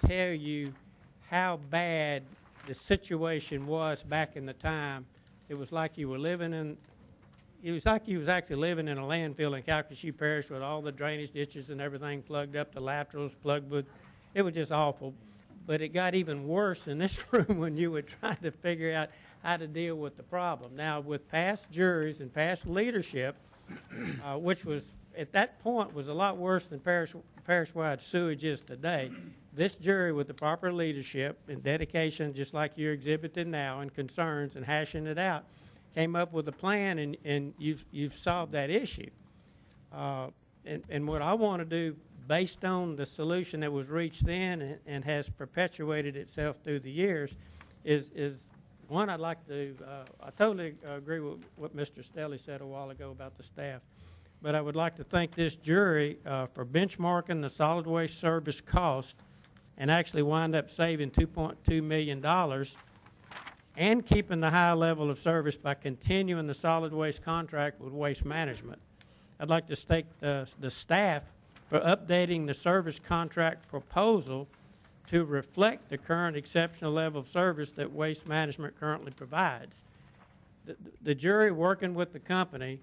tell you how bad the situation was back in the time. It was like you were living in, it was like you was actually living in a landfill in Calcasieu Parish with all the drainage ditches and everything plugged up, the laterals plugged with, it was just awful. But it got even worse in this room when you were trying to figure out how to deal with the problem. Now, with past juries and past leadership, which was, at that point, was a lot worse than parish-wide sewage is today, this jury with the proper leadership and dedication, just like you're exhibiting now, and concerns and hashing it out, came up with a plan, and you've solved that issue. And what I want to do, based on the solution that was reached then and has perpetuated itself through the years, is one, I'd like to, I totally agree with what Mr. Stelly said a while ago about the staff, but I would like to thank this jury for benchmarking the solid waste service cost and actually wind up saving $2.2 million and keeping the high level of service by continuing the solid waste contract with Waste Management. I'd like to thank the staff for updating the service contract proposal to reflect the current exceptional level of service that Waste Management currently provides. The jury, working with the company,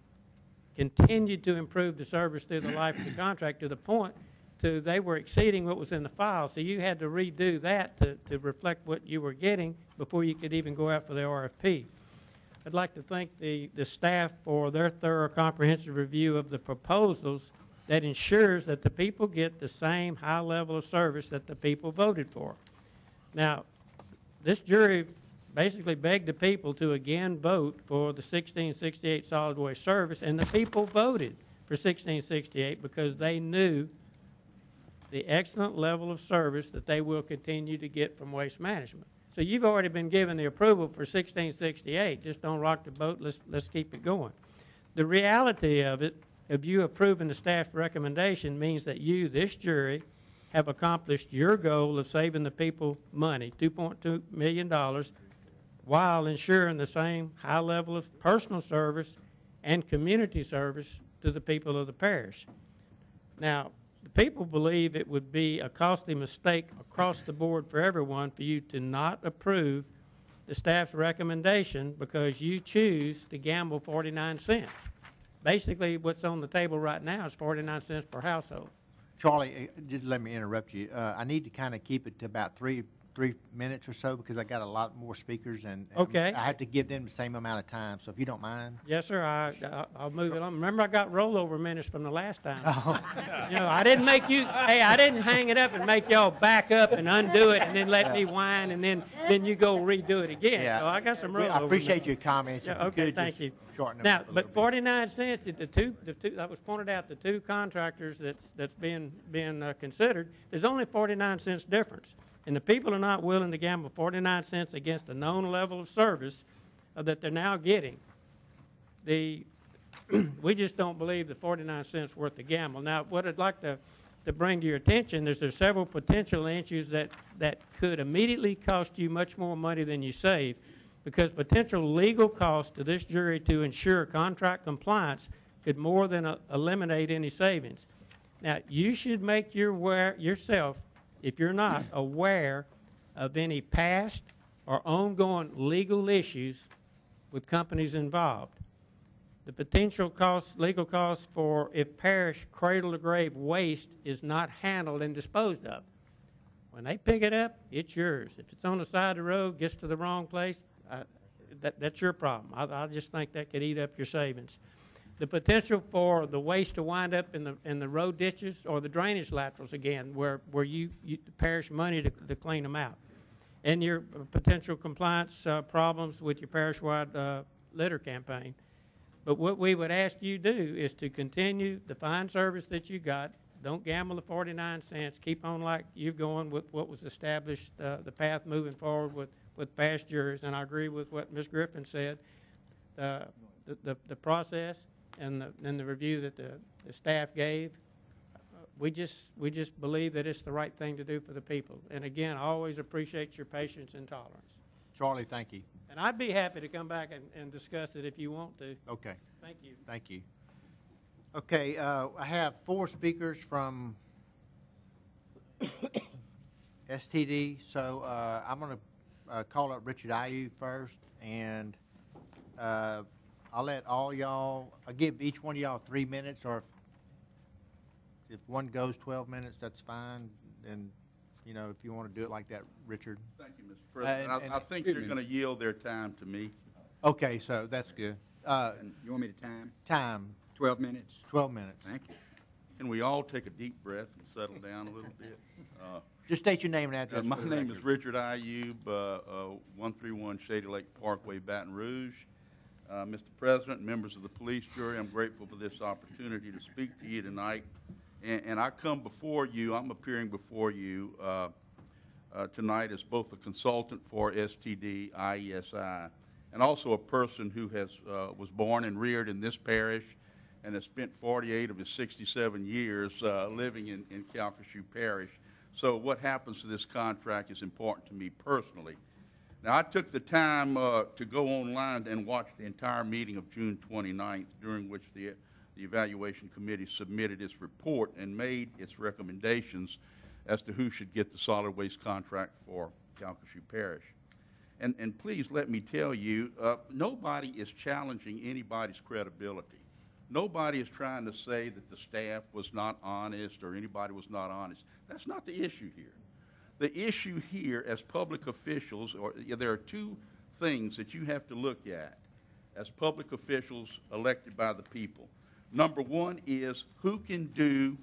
continued to improve the service through the life of the contract to the point they were exceeding what was in the file. So you had to redo that to reflect what you were getting before you could even go out for the RFP. I'd like to thank the staff for their thorough, comprehensive review of the proposals that ensures that the people get the same high level of service that the people voted for. Now, this jury basically begged the people to again vote for the 1668 solid waste service, and the people voted for 1668 because they knew the excellent level of service that they will continue to get from Waste Management. So you've already been given the approval for 1668. Just don't rock the boat. Let's keep it going. The reality of it, of you approving the staff recommendation, means that you, this jury, have accomplished your goal of saving the people money, $2.2 million, while ensuring the same high level of personal service and community service to the people of the parish. Now, the people believe it would be a costly mistake across the board for everyone for you to not approve the staff's recommendation because you choose to gamble 49 cents. Basically, what's on the table right now is 49 cents per household.
Charlie, just let me interrupt you. I need to kind of keep it to about three minutes or so because I got a lot more speakers and
Okay.
I have to give them the same amount of time. So if you don't mind.
Yes, sir. I'll move it on. Remember, I got rollover minutes from the last time. I didn't make you. Hey, I didn't hang it up and make y'all back up and undo it and then let me whine and then you go redo it again.
Yeah.
So I got some rollover.
I appreciate
minutes.
your comments.
Yeah, okay, thank you.
Shorten
Now, but 49 cents, the two that was pointed out, the two contractors that's being considered, there's only 49 cents difference. And the people are not willing to gamble 49 cents against a known level of service that they're now getting. We just don't believe the 49 cents worth the gamble. Now, what I'd like to bring to your attention is there's several potential issues that could immediately cost you much more money than you save, because potential legal costs to this jury to ensure contract compliance could more than eliminate any savings. Now, you should make yourself, if you're not aware of any past or ongoing legal issues with companies involved. The potential legal costs for if parish cradle-to-grave waste is not handled and disposed of. When they pick it up, it's yours. If it's on the side of the road, gets to the wrong place, that's your problem. I just think that could eat up your savings. The potential for the waste to wind up in the road ditches or the drainage laterals again, where you parish money to clean them out, and your potential compliance problems with your parish-wide litter campaign. But what we would ask you to do is to continue the fine service that you got. Don't gamble the 49 cents. Keep on like you're going with what was established, the path moving forward with past years. And I agree with what Ms. Griffin said. The process and the review that the staff gave, we just believe that it's the right thing to do for the people. And again, I always appreciate your patience and tolerance.
Charlie, thank you.
And I'd be happy to come back and discuss it if you want to.
Okay.
Thank you.
Thank you. Okay, I have 4 speakers from STD, so I'm going to call up Richard Ayu first, and I'll let all y'all, I'll give each one of y'all 3 minutes, or if one goes 12 minutes, that's fine, and, you know, if you want to do it like that, Richard.
Thank you, Mr. President. I think they're going to yield their time to me.
Okay, so that's good.
And you want me to time?
Time.
12 minutes?
12 minutes.
Thank you. Can we all take a deep breath and settle down a little bit?
Just state your name and address.
My name is Richard Ayub, 131 Shady Lake Parkway, Baton Rouge. Mr. President, members of the police jury, I'm grateful for this opportunity to speak to you tonight. And I come before you, I'm appearing before you tonight as both a consultant for STD, IESI, and also a person who was born and reared in this parish and has spent 48 of his 67 years living in Calcasieu Parish. So what happens to this contract is important to me personally. Now, I took the time to go online and watch the entire meeting of June 29th, during which the Evaluation Committee submitted its report and made its recommendations as to who should get the solid waste contract for Calcasieu Parish. And please let me tell you, nobody is challenging anybody's credibility. Nobody is trying to say that the staff was not honest or anybody was not honest. That's not the issue here. The issue here as public officials, there are 2 things that you have to look at as public officials elected by the people. Number 1 is who can do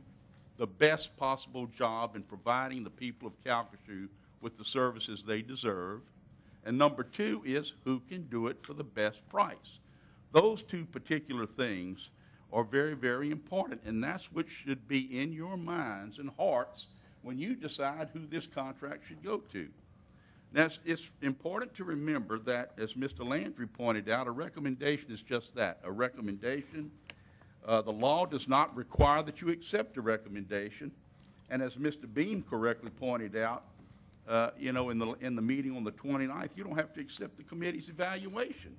the best possible job in providing the people of Calcasieu with the services they deserve. And number 2 is who can do it for the best price. Those 2 particular things are very, very important, and that's what should be in your minds and hearts when you decide who this contract should go to. Now, it's important to remember that, as Mr. Landry pointed out, a recommendation is just that, a recommendation. The law does not require that you accept a recommendation, and as Mr. Beam correctly pointed out, you know, in the meeting on the 29th, you don't have to accept the committee's evaluation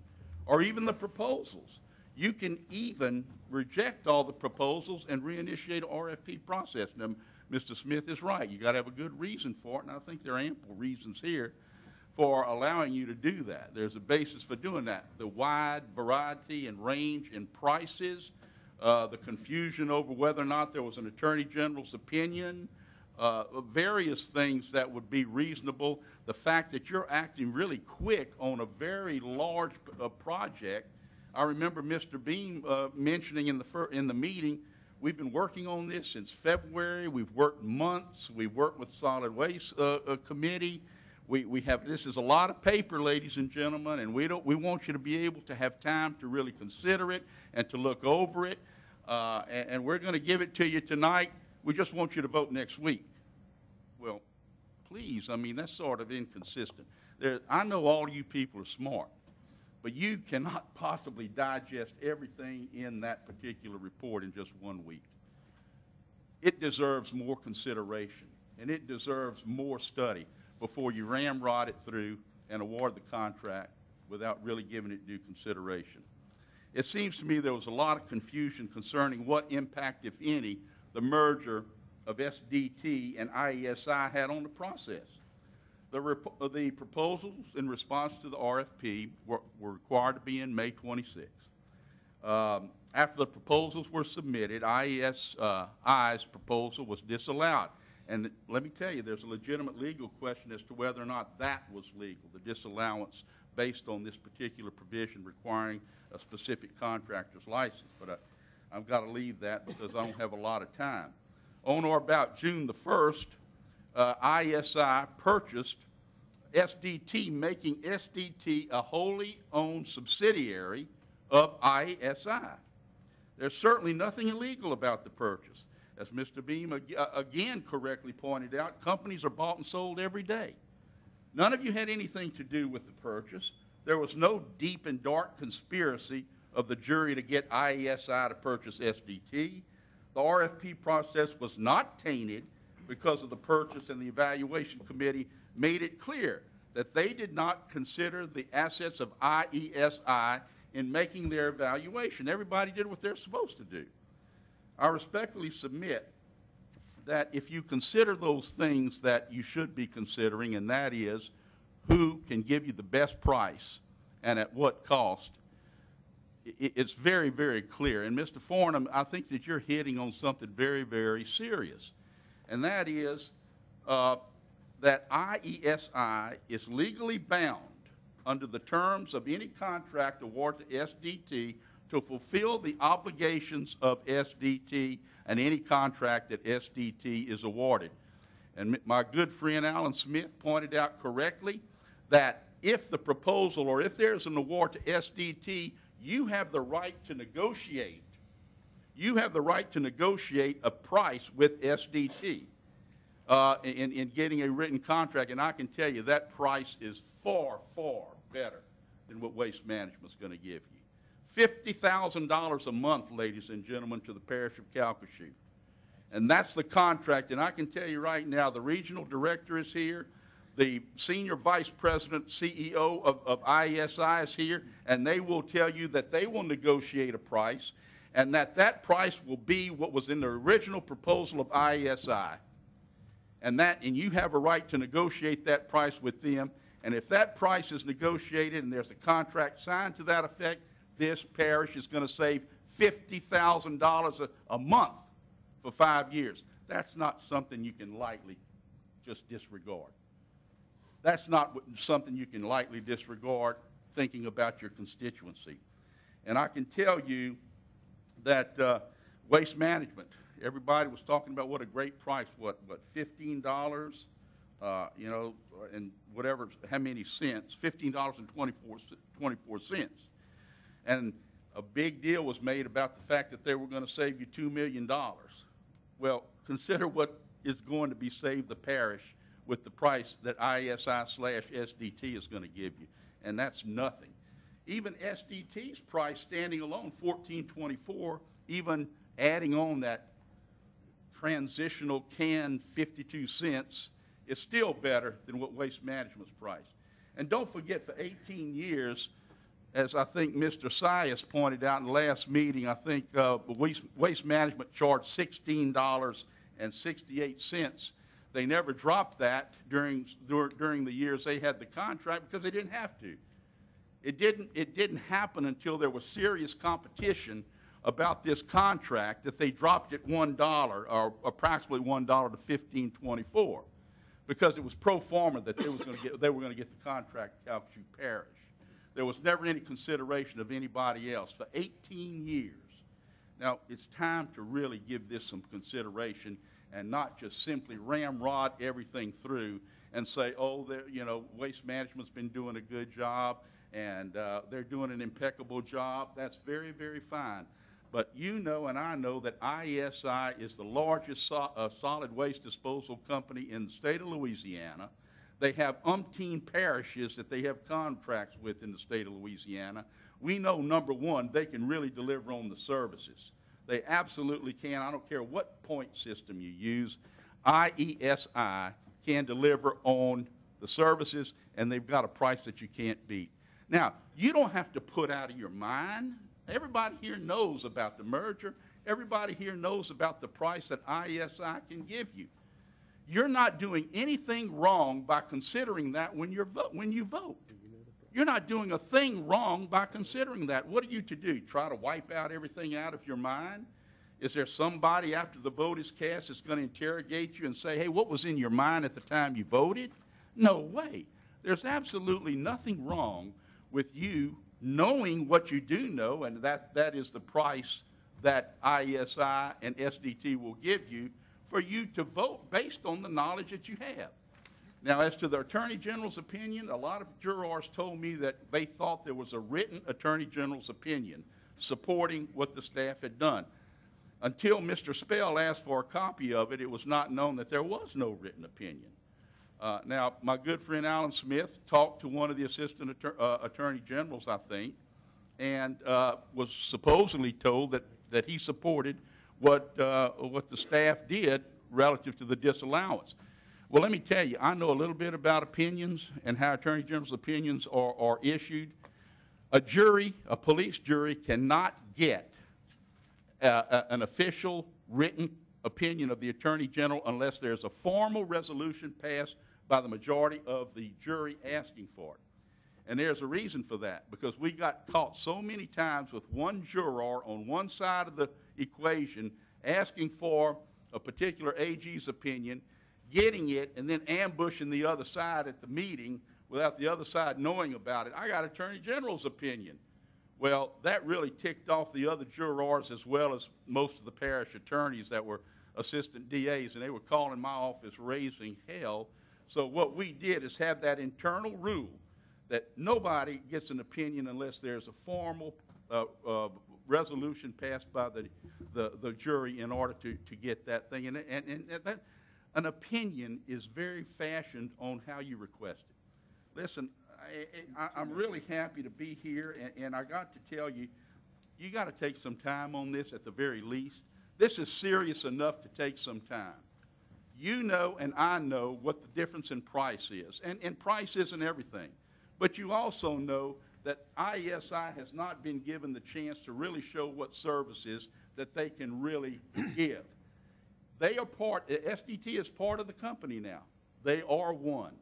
or even the proposals. You can even reject all the proposals and reinitiate an RFP process. Now, Mr. Smith is right. You got to have a good reason for it, and I think there are ample reasons here for allowing you to do that. There's a basis for doing that. The wide variety and range in prices, the confusion over whether or not there was an Attorney General's opinion, various things that would be reasonable. The fact that you're acting really quick on a very large project. I remember Mr. Beam mentioning in the meeting, we've been working on this since February. We've worked months. We've worked with Solid Waste Committee. We have, this is a lot of paper, ladies and gentlemen, and we want you to be able to have time to really consider it and to look over it. And we're going to give it to you tonight. We just want you to vote next week. Well, please, I mean, that's sort of inconsistent. I know all you people are smart, but you cannot possibly digest everything in that particular report in just 1 week. It deserves more consideration, and it deserves more study before you ramrod it through and award the contract without really giving it due consideration. It seems to me there was a lot of confusion concerning what impact, if any, the merger of SDT and IESI had on the process. The proposals in response to the RFP were required to be in May 26th. After the proposals were submitted, IESI's proposal was disallowed. And let me tell you, there's a legitimate legal question as to whether or not that was legal, the disallowance based on this particular provision requiring a specific contractor's license. But I've got to leave that because I don't have a lot of time. On or about June the 1st, ISI purchased SDT, making SDT a wholly owned subsidiary of ISI. There's certainly nothing illegal about the purchase. As Mr. Beam again correctly pointed out, companies are bought and sold every day. None of you had anything to do with the purchase. There was no deep and dark conspiracy of the jury to get IESI to purchase SDT. The RFP process was not tainted because of the purchase, and the evaluation committee made it clear that they did not consider the assets of IESI in making their evaluation. Everybody did what they're supposed to do. I respectfully submit that if you consider those things that you should be considering, and that is who can give you the best price and at what cost, it's very, very clear. And Mr. Farnham, I think that you're hitting on something very, very serious, and that is that IESI is legally bound under the terms of any contract awarded to SDT to fulfill the obligations of SDT and any contract that SDT is awarded. And my good friend Alan Smith pointed out correctly that if the proposal or if there's an award to SDT, you have the right to negotiate. You have the right to negotiate a price with SDT in getting a written contract, and I can tell you that price is far, far better than what Waste Management's going to give you. $50,000 a month, ladies and gentlemen, to the parish of Calcasieu. And that's the contract, and I can tell you right now, the regional director is here, the senior vice president, CEO of IESI is here, and they will tell you that they will negotiate a price, and that price will be what was in the original proposal of IESI. And you have a right to negotiate that price with them, and if that price is negotiated and there's a contract signed to that effect, this parish is going to save $50,000 a month for 5 years. That's not something you can lightly just disregard. That's not something you can lightly disregard thinking about your constituency. And I can tell you that Waste Management, everybody was talking about what a great price, what $15, and whatever, how many cents, $15.24. And a big deal was made about the fact that they were going to save you $2 million. Well, consider what is going to be saved the parish with the price that IESI/SDT is going to give you, and that's nothing. Even SDT's price standing alone, $14.24, even adding on that transitional can 52 cents, is still better than what Waste Management's price. And don't forget, for 18 years, as I think Mr. Sias pointed out in the last meeting, I think Waste Management charged $16.68. They never dropped that during the years they had the contract because they didn't have to. It didn't happen until there was serious competition about this contract that they dropped it $1 or approximately $1 to $15.24 because it was pro forma that they were going to get the contract at Calcasieu Parish. There was never any consideration of anybody else for 18 years. Now, it's time to really give this some consideration and not just simply ramrod everything through and say, oh, Waste Management's been doing a good job and they're doing an impeccable job. That's very, very fine. But you know and I know that IESI is the largest solid waste disposal company in the state of Louisiana. They have umpteen parishes that they have contracts with in the state of Louisiana. We know, number one, they can really deliver on the services. They absolutely can. I don't care what point system you use. IESI can deliver on the services, and they've got a price that you can't beat. Now, you don't have to put out of your mind. Everybody here knows about the merger. Everybody here knows about the price that IESI can give you. You're not doing anything wrong by considering that when you vote. You're not doing a thing wrong by considering that. What are you to do? Try to wipe out everything out of your mind? Is there somebody after the vote is cast that's going to interrogate you and say, hey, what was in your mind at the time you voted? No way. There's absolutely nothing wrong with you knowing what you do know, and that is the price that IESI and SDT will give you, for you to vote based on the knowledge that you have. Now, as to the Attorney General's opinion, a lot of jurors told me that they thought there was a written Attorney General's opinion supporting what the staff had done. Until Mr. Spell asked for a copy of it, it was not known that there was no written opinion. Now, my good friend Alan Smith talked to one of the assistant attorney generals, I think, and was supposedly told that he supported what the staff did relative to the disallowance. Well, let me tell you, I know a little bit about opinions and how attorney general's opinions are issued. A jury, a police jury, cannot get an official written opinion of the attorney general unless there's a formal resolution passed by the majority of the jury asking for it. And there's a reason for that, because we got caught so many times with one juror on one side of the equation asking for a particular AG's opinion, getting it, and then ambushing the other side at the meeting without the other side knowing about it. I got attorney general's opinion. Well, that really ticked off the other jurors as well as most of the parish attorneys that were assistant DAs, and they were calling my office raising hell. So what we did is have that internal rule that nobody gets an opinion unless there's a formal resolution passed by the jury in order to get that thing. And that, an opinion is very fashioned on how you request it. Listen, I'm really happy to be here, and I got to tell you, you got to take some time on this at the very least. This is serious enough to take some time. You know and I know what the difference in price is, and price isn't everything. But you also know that IESI has not been given the chance to really show what services that they can really give. They are part, SDT is part of the company now. They are one.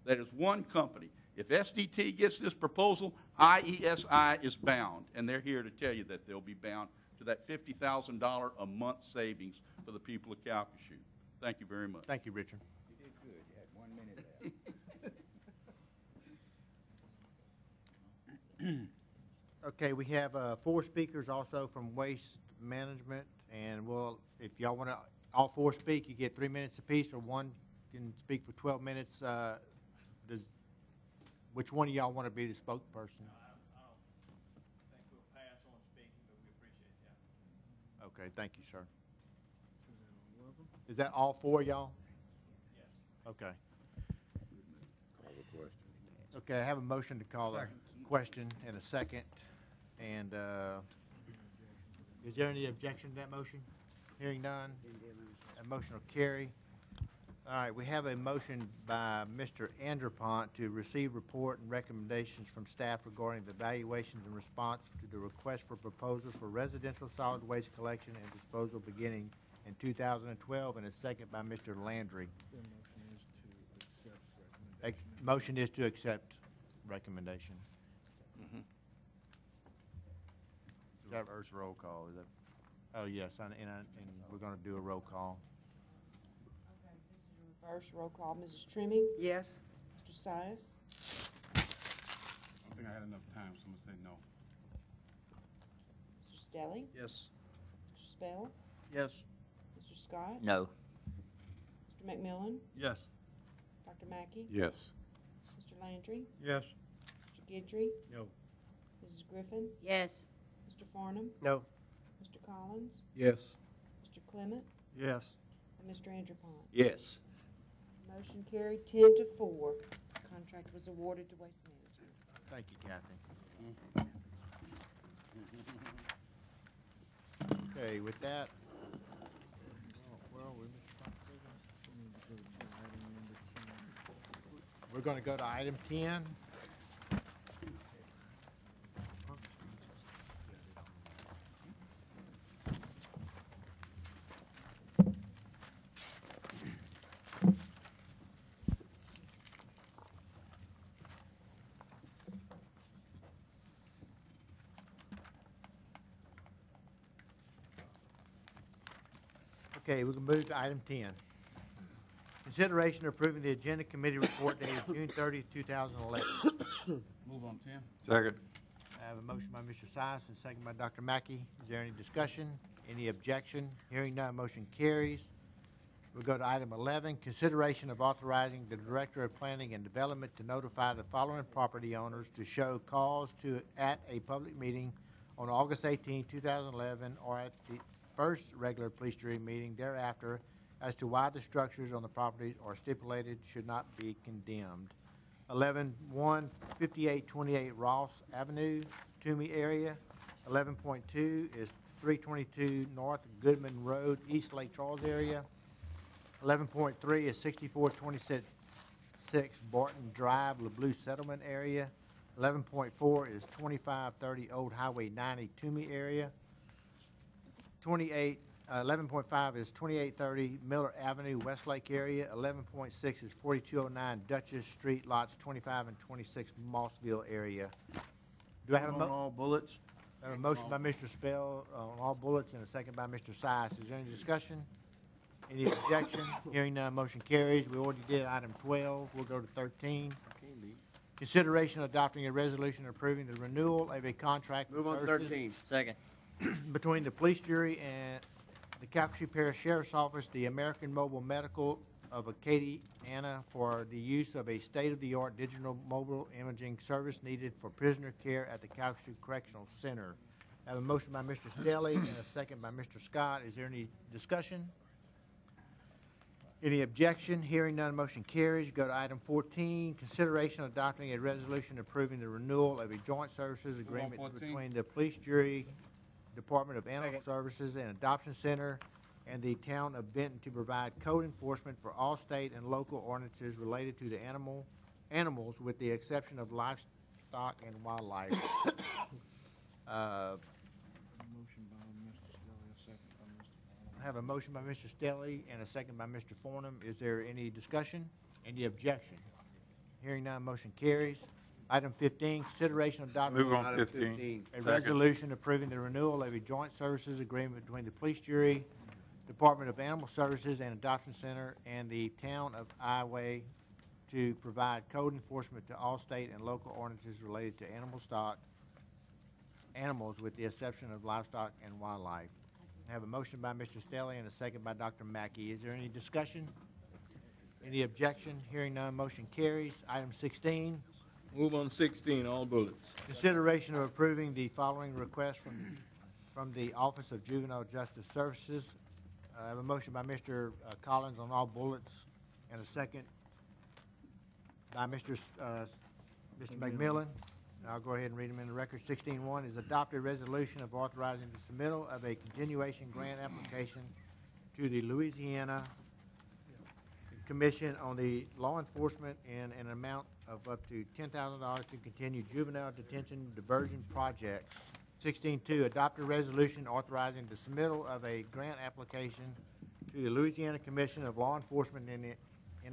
That is one company. If SDT gets this proposal, IESI is bound, and they're here to tell you that they'll be bound to that $50,000 a month savings for the people of Calcasieu. Thank you very much.
Thank you, Richard.
You did good. You had 1 minute left.
Okay, we have 4 speakers also from Waste Management, and if y'all want to, all 4 speak, you get 3 minutes apiece, or one can speak for 12 minutes. Which one of y'all want to be the spokesperson?
I don't think we'll pass on speaking, but we appreciate that.
Okay, thank you, sir. Is that all 4 of y'all?
Yes.
Okay.
Call the question.
Okay, I have a motion to call a question in a second. And is there any objection to that motion? Hearing none, that motion will carry. All right, we have a motion by Mr. Anderpont to receive report and recommendations from staff regarding the evaluations in response to the request for proposals for residential solid waste collection and disposal beginning in 2012, and a second by Mr. Landry. Motion is to accept recommendation.
First roll call, is that?
Oh, yes, and we're going to do a roll call.
Okay, this is your reverse roll call. Mrs. Trimming?
Yes.
Mr. Sias?
I don't think I had enough time, so I'm going to say no.
Mr. Stelling?
Yes.
Mr. Spell?
Yes.
Mr. Scott?
No.
Mr. McMillan?
Yes.
Dr. Mackey?
Yes.
Mr. Landry?
Yes.
Mr. Guidry?
No.
Mrs. Griffin?
Yes.
Mr. Farnum?
No.
Mr. Collins?
Yes.
Mr. Clement?
Yes.
And Mr. Anderpont?
Yes.
Motion carried 10-4. Contract was awarded to Waste Management.
Thank you, Kathy. Okay, with that, we're going to go to item 10. Okay, we can move to item 10. Consideration of approving the agenda committee report dated June 30, 2011.
Move on, Tim.
Second.
I have a motion by Mr. Science and a second by Dr. Mackey. Is there any discussion? Any objection? Hearing none, motion carries. We'll go to item 11, consideration of authorizing the Director of Planning and Development to notify the following property owners to show cause at a public meeting on August 18, 2011, or at the first regular police jury meeting thereafter as to why the structures on the properties are stipulated should not be condemned. 11.1, 5828 Ross Avenue, Toomey area. 11.2 is 322 North Goodman Road, East Lake Charles area. 11.3 is 6426 Barton Drive, LeBlue Settlement area. 11.4 is 2530 Old Highway 90, Toomey area. 11.5 is 2830 Miller Avenue, Westlake area. 11.6 is 4209 Dutchess Street, lots 25 and 26, Mossville area. Do I have
On all bullets?
I have a motion by Mr. Spell on all bullets and a second by Mr. Sice. Is there any discussion? Any objection? Hearing none, motion carries. We already did item 12. We'll go to 13. Consideration of adopting a resolution approving the renewal of a contract.
Move on
services
13.
Second.
between the police jury and the Calcasieu Parish Sheriff's Office, the American Mobile Medical of Acadiana, for the use of a state-of-the-art digital mobile imaging service needed for prisoner care at the Calcasieu Correctional Center. I have a motion by Mr. Stelly and a second by Mr. Scott. Is there any discussion? Any objection? Hearing none, motion carries. Go to item 14, consideration of adopting a resolution approving the renewal of a joint services agreement
14.
between the Police Jury, Department of Animal Services and Adoption Center, and the Town of Benton to provide code enforcement for all state and local ordinances related to the animals, with the exception of livestock and wildlife. I have a motion by Mr. Stelly and a second by Mr. Fornum. Is there any discussion? Any objection? Hearing none, motion carries. Item 15, consideration of adopting
Move on 15.
a
Second.
resolution approving the renewal of a joint services agreement between the Police Jury, Department of Animal Services and Adoption Center, and the Town of Iowa to provide code enforcement to all state and local ordinances related to animals with the exception of livestock and wildlife. I have a motion by Mr. Stelly and a second by Dr. Mackey. Is there any discussion? Any objection? Hearing none, motion carries. Item 16.
Move on 16, all bullets.
Consideration of approving the following request from the Office of Juvenile Justice Services. I have a motion by Mr. Collins on all bullets and a second by Mr. McMillan. I'll go ahead and read them in the record. 16.1 is adopt a resolution of authorizing the submittal of a continuation grant application to the Louisiana Commission on the Law Enforcement in an amount of up to $10,000 to continue juvenile detention diversion projects. 16.2, adopt a resolution authorizing the submittal of a grant application to the Louisiana Commission of Law Enforcement in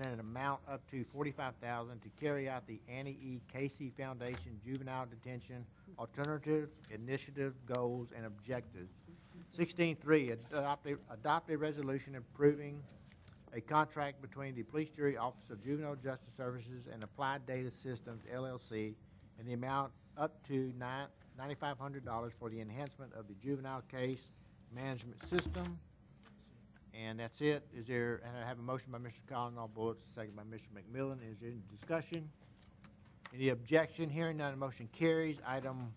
an amount up to $45,000 to carry out the Annie E. Casey Foundation Juvenile Detention Alternative Initiative Goals and Objectives. 16.3, adopt a resolution approving a contract between the Police Jury Office of Juvenile Justice Services and Applied Data Systems, LLC, in the amount up to $9,500 for the enhancement of the juvenile case management system. And that's it. Is there, and I have a motion by Mr. Collins, all bullets, a second by Mr. McMillan. Is there any discussion? Any objection? Hearing none, motion carries. Item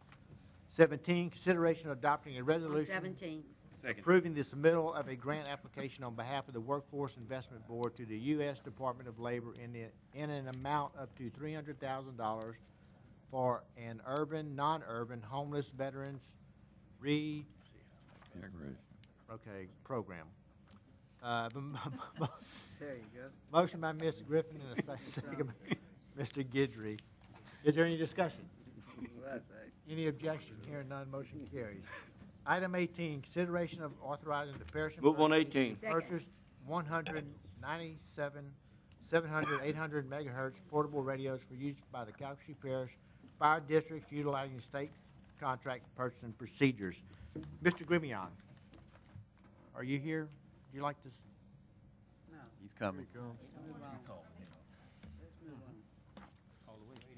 17, consideration of adopting a resolution.
17.
Second.
Approving the submittal of a grant application on behalf of the Workforce Investment Board to the U.S. Department of Labor in an amount up to $300,000 for an urban, non-urban, homeless veterans program.
There you go.
Motion by Ms. Griffin and a second by Mr. Guidry. Is there any discussion? Any objection? Hearing none, motion carries. Item 18, consideration of authorizing the parish.
Move on 18.
Purchase 197, 700, 800 megahertz portable radios for use by the Calcasieu Parish Fire Districts utilizing state contract purchasing procedures. Mr. Grimion, are you here? Would you like to?
He's coming.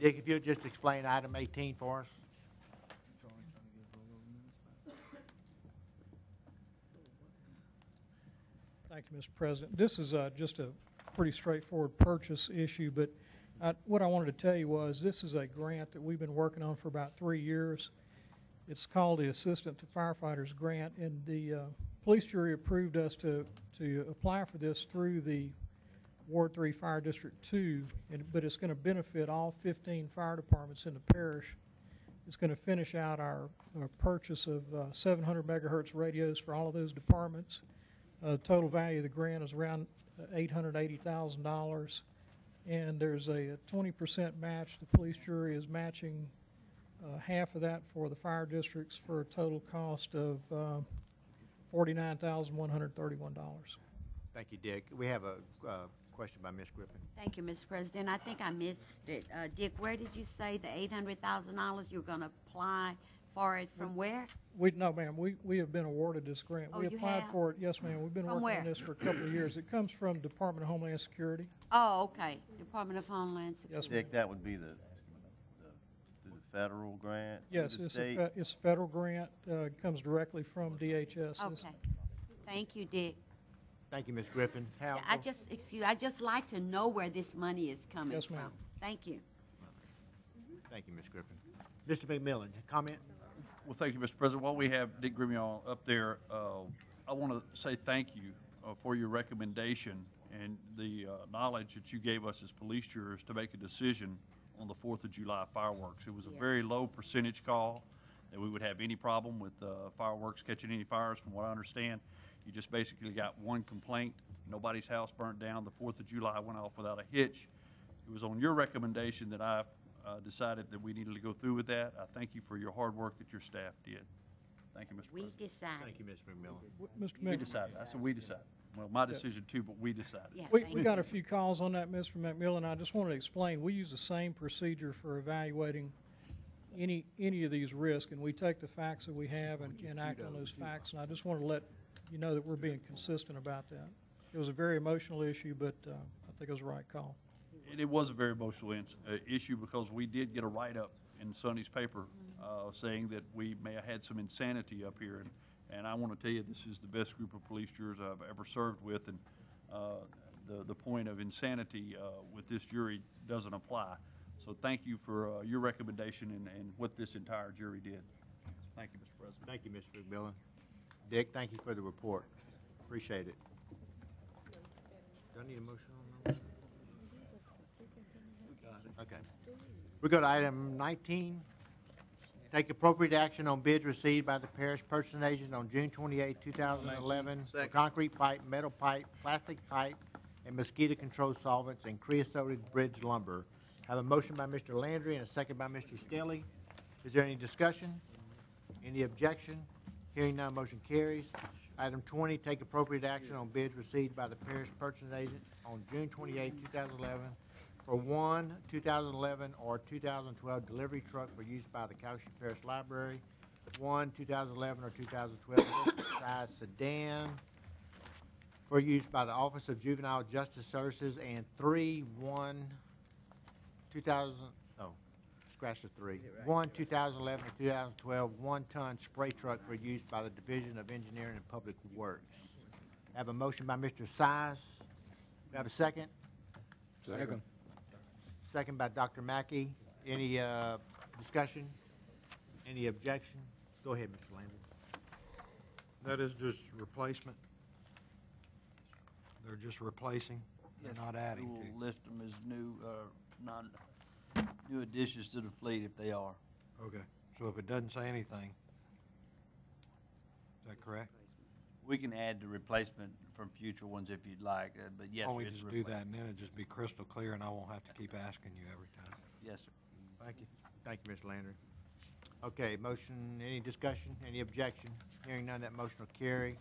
Dick, if you'll just explain item 18 for us.
Thank you, Mr. President. This is just a pretty straightforward purchase issue, but what I wanted to tell you was this is a grant that we've been working on for about 3 years. It's called the Assistant to Firefighters Grant, and the police jury approved us to apply for this through the Ward 3 Fire District 2, but it's going to benefit all 15 fire departments in the parish. It's going to finish out our purchase of 700 megahertz radios for all of those departments. Total value of the grant is around $880,000, and there's a 20% match. The police jury is matching half of that for the fire districts for a total cost of $49,131.
Thank you, Dick. We have a question by Ms. Griffin.
Thank you, Mr. President. I think I missed it. Dick, where did you say the $800,000 you're going to apply for it from where?
No, ma'am. We have been awarded this grant.
Oh,
we
you
applied
have?
for it. Yes, ma'am. We've been
From
working
where?
on this for a couple of years. It comes from Department of Homeland Security.
Oh, okay. Department of Homeland Security.
Dick, that would be the federal grant?
Yes,
through the
it's
state?
it's a federal grant. It comes directly from DHS.
Okay. Thank you, Dick.
Thank you, Ms. Griffin. Hal?
I just like to know where this money is coming
Yes,
from.
ma'am.
Thank you.
Thank you, Ms. Griffin. Mr. McMillan, comment?
Well, thank you, Mr. President. While we have Dick Grimion up there, I want to say thank you for your recommendation and the knowledge that you gave us as police jurors to make a decision on the 4th of July fireworks. It was a very low percentage call that we would have any problem with fireworks catching any fires, from what I understand. You just basically got one complaint. Nobody's house burnt down. The 4th of July went off without a hitch. It was on your recommendation that I decided that we needed to go through with that. I thank you for your hard work that your staff did. Thank you, Mr. President.
We decided.
Thank you, Mr. McMillan.
Mr.
We
Mc-
decided. I said we decided. Well, my decision too, but we decided.
Yeah,
We
thank
got
you.
a few calls on that, Mr. McMillan. I just wanted to explain, we use the same procedure for evaluating any of these risks, and we take the facts that we have and act on those facts. And I just want to let you know that we're being consistent about that. It was a very emotional issue, but I think it was the right call.
And it was a very emotional issue because we did get a write-up in Sunday's paper saying that we may have had some insanity up here. And I want to tell you, this is the best group of police jurors I've ever served with, and the point of insanity with this jury doesn't apply. So thank you for your recommendation and what this entire jury did. Thank you, Mr. President.
Thank you, Mr. McMillan. Dick, thank you for the report. Appreciate it. Do I need a motion on that? Okay. We go to item 19. Take appropriate action on bids received by the parish purchasing agent on June 28, 2011 for concrete pipe, metal pipe, plastic pipe, and mosquito control solvents and creosoted bridge lumber. Have a motion by Mr. Landry and a second by Mr. Stelly. Is there any discussion? Any objection? Hearing none, motion carries. Item 20, take appropriate action on bids received by the parish purchasing agent on June 28, 2011 for one 2011 or 2012 delivery truck for use by the Calhoun Parish Library, one 2011 or 2012 size sedan for use by the Office of Juvenile Justice Services, and three 2011 or 2012 one-ton spray truck for use by the Division of Engineering and Public Works. Have a motion by Mr. Size. Do I have a second?
Second.
Second by Dr. Mackey. Any discussion? Any objection? Go ahead, Mr. Landry.
That is just replacement? They're just replacing? They're not adding to?
We'll list them as new additions to the fleet if they are.
Okay, so if it doesn't say anything, is that correct?
We can add the replacement from future ones if you'd like, but yes,
Why don't we
it's
just do
replacement.
that, and then it'd just be crystal clear, and I won't have to keep asking you every time.
Yes, sir.
Thank you.
Thank you, Mr. Landry. Okay, motion, any discussion, any objection? Hearing none, that motion will carry.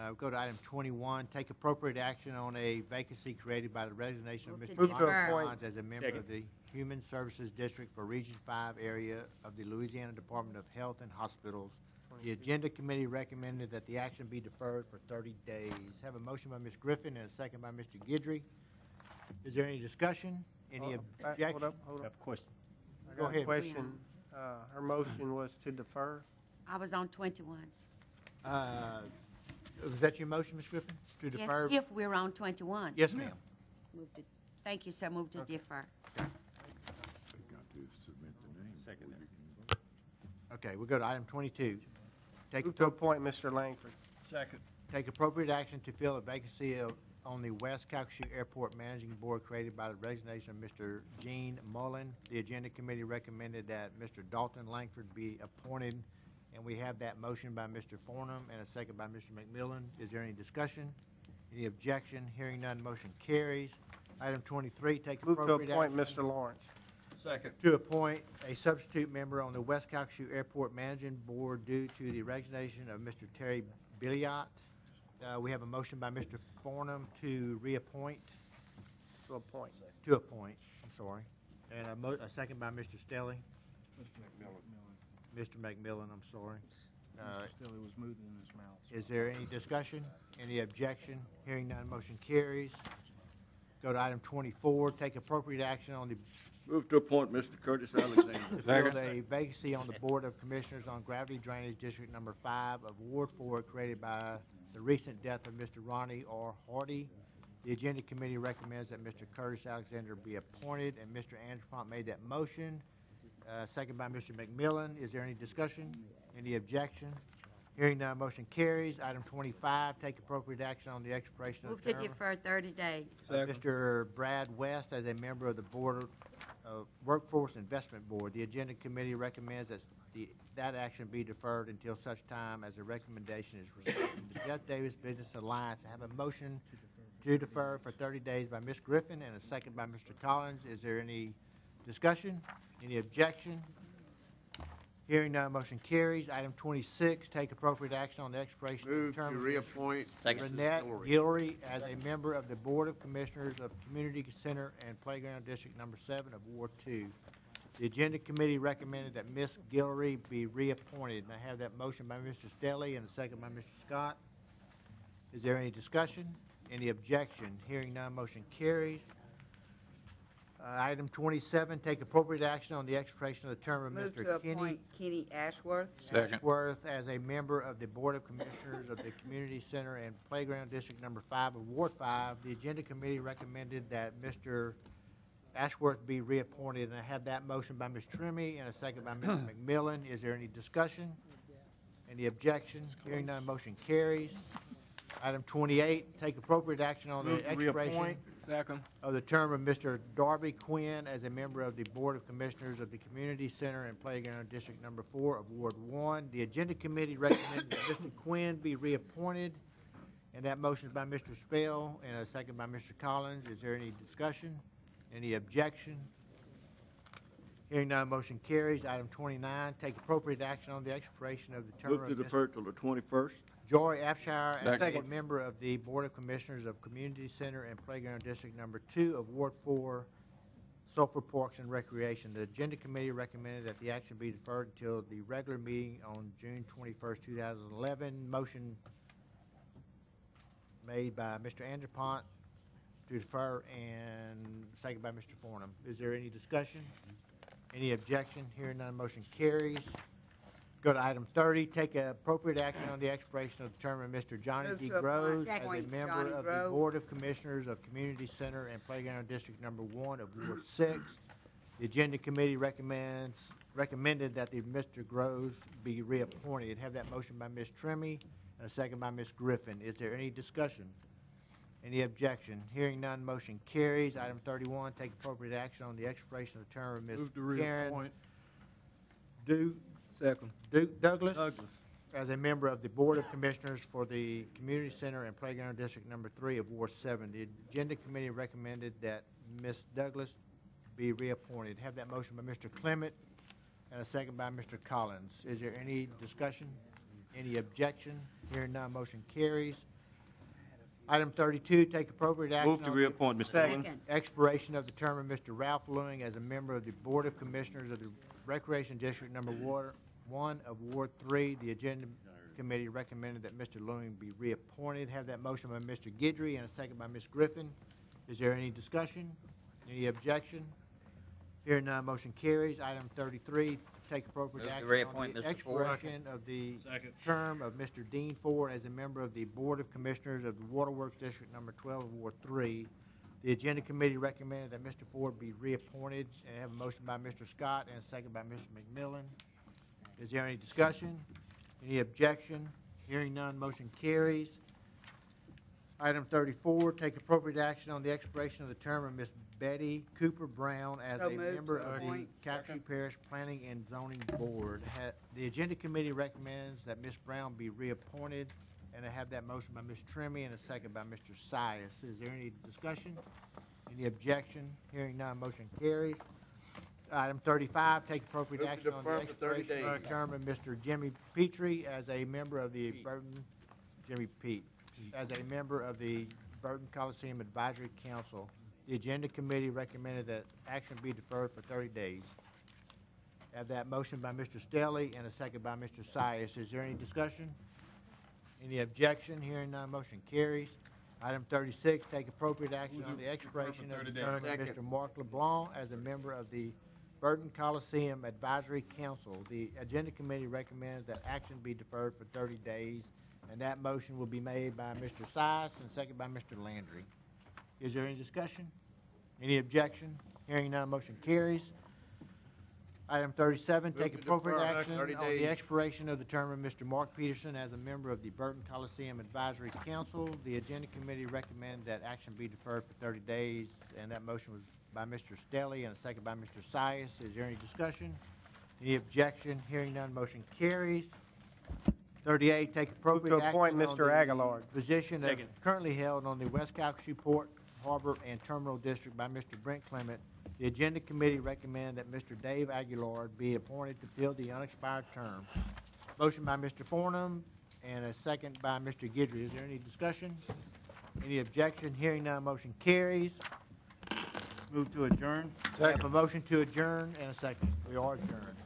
We'll go to item 21, take appropriate action on a vacancy created by the resignation of
Move to
Mr.
defer.
Mark Bonds as a member of the Human Services District for Region 5 area of the Louisiana Department of Health and Hospitals. The Agenda Committee recommended that the action be deferred for 30 days. Have a motion by Ms. Griffin and a second by Mr. Guidry. Is there any discussion? Any
Hold
objection?
up, hold up.
question.
I
Go
got a
ahead.
question. Her motion was to defer.
I was on 21.
Was that your motion, Ms. Griffin? To
Yes,
defer?
if we're on 21.
Yes, ma'am.
Move to- Thank you, sir. Move to defer.
They got to submit the name.
Second
before you can vote.
Okay, we'll go to item 22.
Move to appoint Mr. Langford.
Second.
Take appropriate action to fill a vacancy on the West Calcasieu Airport Managing Board created by the resignation of Mr. Gene Mullen. The Agenda Committee recommended that Mr. Dalton Langford be appointed, and we have that motion by Mr. Fornum and a second by Mr. McMillan. Is there any discussion? Any objection? Hearing none, motion carries. Item 23, take
Move to
appropriate
appoint
action
Mr. Lawrence.
Second.
to appoint a substitute member on the West Calcasieu Airport Managing Board due to the resignation of Mr. Terry Billiot. We have a motion by Mr. Fornum to reappoint,
To appoint.
to appoint, I'm sorry, and a second by Mr. Stelly. Mr. McMillan, I'm sorry.
Still, was moving in his mouth.
Is there any discussion? Any objection? Hearing none, motion carries. Go to item 24, take appropriate action on the
Move to appoint Mr. Curtis Alexander.
to fill a vacancy on the Board of Commissioners on Gravity Drainage District Number 5 of Ward 4 created by the recent death of Mr. Ronnie R. Hardy. The Agenda Committee recommends that Mr. Curtis Alexander be appointed, and Mr. Anderpont made that motion. Second by Mr. McMillan. Is there any discussion? Any objection? Hearing none, motion carries. Item 25, take appropriate action on the expiration
Move
of
to
term
defer 30 days.
of Mr. Brad West as a member of the Board of Workforce Investment Board. The Agenda Committee recommends that that action be deferred until such time as a recommendation is received from the Jeff Davis Business Alliance. I have a motion to defer for 30 days by Ms. Griffin and a second by Mr. Collins. Is there any discussion? Any objection? Hearing none, motion carries. Item 26, take appropriate action on the expiration of
Move
the
to
term of
reappoint
Renette
Mrs.
Guillory as a member of the Board of Commissioners of Community Center and Playground District Number 7 of Ward 2. The Agenda Committee recommended that Ms. Guillory be reappointed, and I have that motion by Mr. Stelly and a second by Mr. Scott. Is there any discussion? Any objection? Hearing none, motion carries. Item 27, take appropriate action on the expiration of the term of
Move to
Mr. Kenny
appoint Kenny Ashworth.
Ashworth as a member of the Board of Commissioners of the Community Center and Playground District Number 5 of Ward 5. The Agenda Committee recommended that Mr. Ashworth be reappointed, and I have that motion by Ms. Trimmy and a second by Mr. McMillan. Is there any discussion? Any objection? Hearing none, motion carries. Item 28, take appropriate action on the
Move to
expiration
reappoint. Second.
of the term of Mr. Darby Quinn as a member of the Board of Commissioners of the Community Center and Playground District Number 4 of Ward 1. The Agenda Committee recommended that Mr. Quinn be reappointed, and that motion is by Mr. Spell and a second by Mr. Collins. Is there any discussion? Any objection? Hearing none, motion carries. Item 29, take appropriate action on the expiration of the term
Move
of
to
Ms.
defer till the 21st.
Joy Abshire as a
Second.
member of the Board of Commissioners of Community Center and Playground District Number 2 of Ward 4, Sulphur Parks and Recreation. The Agenda Committee recommended that the action be deferred until the regular meeting on June 21st, 2011. Motion made by Mr. Anderpont to defer and second by Mr. Fornum. Is there any discussion? Any objection? Hearing none, motion carries. Go to item 30, take appropriate action on the expiration of the term of Mr. Johnny
Move
D.
to appoint
Groves as a
Johnny
member of the
Grove.
Board of Commissioners of Community Center and Playground District Number 1 of Ward 6. The Agenda Committee recommended that the Mr. Groves be reappointed. Have that motion by Ms. Trimmy and a second by Ms. Griffin. Is there any discussion? Any objection? Hearing none, motion carries. Item 31, take appropriate action on the expiration of the term of Ms.
Move to
Karen
reappoint.
Second.
Duke Douglas as a member of the Board of Commissioners for the Community Center and Playground District Number 3 of Ward 7. The Agenda Committee recommended that Ms. Douglas be reappointed. Have that motion by Mr. Clement and a second by Mr. Collins. Is there any discussion? Any objection? Hearing none, motion carries. Item 32, take appropriate action
Move to
on
reappoint Mr. Dillon.
Second.
expiration of the term of Mr. Ralph Lewing as a member of the Board of Commissioners of the Recreation District Number 1 of Ward 3. The Agenda Committee recommended that Mr. Lewing be reappointed. Have that motion by Mr. Guidry and a second by Ms. Griffin. Is there any discussion? Any objection? Hearing none, motion carries. Item 33, take appropriate
Move to
action
reappoint
on the
Mr. Ford.
expiration of the term of Mr. Dean Ford as a member of the Board of Commissioners of the Waterworks District Number 12, Ward 3. The Agenda Committee recommended that Mr. Ford be reappointed, and I have a motion by Mr. Scott and a second by Mr. McMillan. Is there any discussion? Any objection? Hearing none, motion carries. Item 34, take appropriate action on the expiration of the term of Ms. Betty Cooper Brown as
So
a
moved.
member of the
Appoint.
Calhoun Parish Planning and Zoning Board. The Agenda Committee recommends that Ms. Brown be reappointed, and I have that motion by Ms. Tremmy and a second by Mr. Sias. Is there any discussion? Any objection? Hearing none, motion carries. Item 35, take appropriate
Move to
action on the
defer for 30
expiration of
days.
the term of Mr. Jimmy Petrie as a member of the Burton Coliseum Advisory Council. The Agenda Committee recommended that action be deferred for 30 days. Have that motion by Mr. Stelly and a second by Mr. Sias. Is there any discussion? Any objection? Hearing none, motion carries. Item 36, take appropriate action on the expiration of the term of Mr. Mark LeBlanc as a member of the Burton Coliseum Advisory Council. The Agenda Committee recommends that action be deferred for 30 days, and that motion will be made by Mr. Sias and second by Mr. Landry. Is there any discussion? Any objection? Hearing none, motion carries. Item 37, take
to
appropriate
defer
action
30
on the
days.
expiration of the term of Mr. Mark Peterson as a member of the Burton Coliseum Advisory Council. The Agenda Committee recommended that action be deferred for 30 days, and that motion was by Mr. Stelly and a second by Mr. Sias. Is there any discussion? Any objection? Hearing none, motion carries. 38, take appropriate
Move to appoint
action on
Mr.
the
Aguilar.
position of currently held on the West Calcasieu Port, Harbor, and Terminal District by Mr. Brent Clement. The Agenda Committee recommend that Mr. Dave Aguilar be appointed to fill the unexpired term. Motion by Mr. Fornum and a second by Mr. Guidry. Is there any discussion? Any objection? Hearing none, motion carries. Move to adjourn. Have a motion to adjourn and a second. We are adjourned.